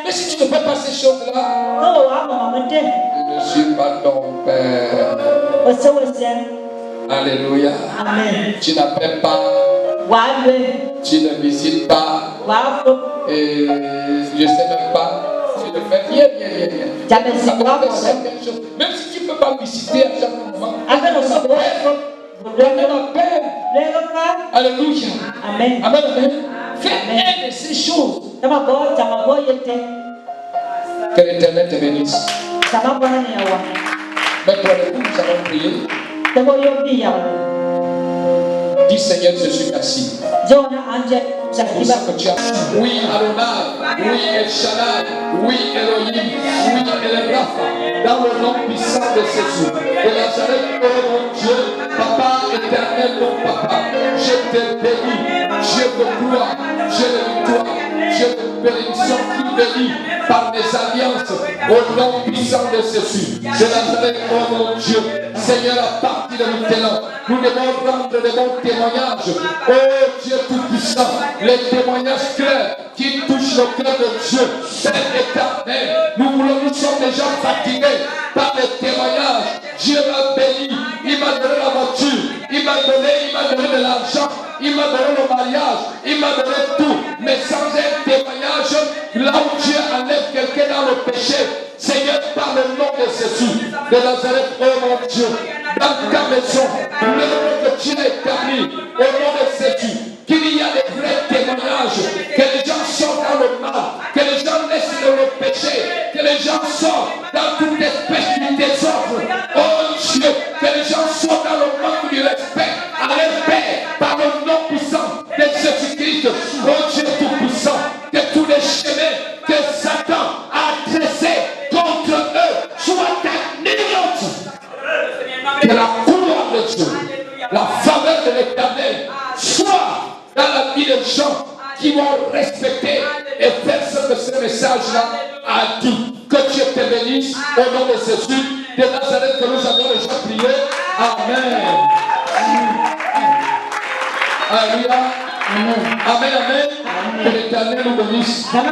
Mais si tu ne fais pas ces choses-là, je ne suis pas ton père. Alléluia. Amen. Tu n'appelles pas. Tu ne visites pas. Et je ne sais même pas. Tu ne fais rien. Ça va faire certaines choses. Même si tu ne peux pas visiter à chaque moment. Alléluia. Amen. Amen. Fais une de ces choses. Que l'Éternel te bénisse. Maintenant, nous allons prier. Dis Seigneur Jésus, merci. Pour ce que tu as fait. Oui, Adonai, oui, El Shaddai, oui, Elohim, oui, El Rapha, dans le nom puissant de Jésus. De Nazareth, oh mon Dieu, Papa éternel, mon Papa, je te bénis, je te gloire, je te victoire, je te bénédiction qui bénit par mes alliances, au nom puissant de Jésus. De Nazareth, oh mon Dieu, Seigneur, à partir de maintenant, nous devons rendre de bons témoignages. Oh Dieu tout-puissant, les témoignages clairs qui touchent le cœur de Dieu. Père éternel, nous sommes déjà fatigués par les témoignages. Dieu m'a béni, il m'a donné la voiture, il m'a donné de l'argent, il m'a donné le mariage, il m'a donné tout. Mais sans un témoignage, là où Dieu enlève quelqu'un dans le péché, Seigneur, par le nom de Jésus, de Nazareth, oh mon Dieu, dans ta maison, le nom que tu as établi, au nom de Jésus, qu'il y a des vrais témoignages, que les gens sortent dans le mal, que les gens laissent dans le péché, que les gens sortent dans toute espèce mis des gens qui vont respecter et faire ce message-là à tout. Que Dieu te bénisse au nom de Jésus de Nazareth que nous avons déjà prié. Amen. Alléluia. Amen. Amen. Amen. Que l'Éternel nous bénisse. Ciao.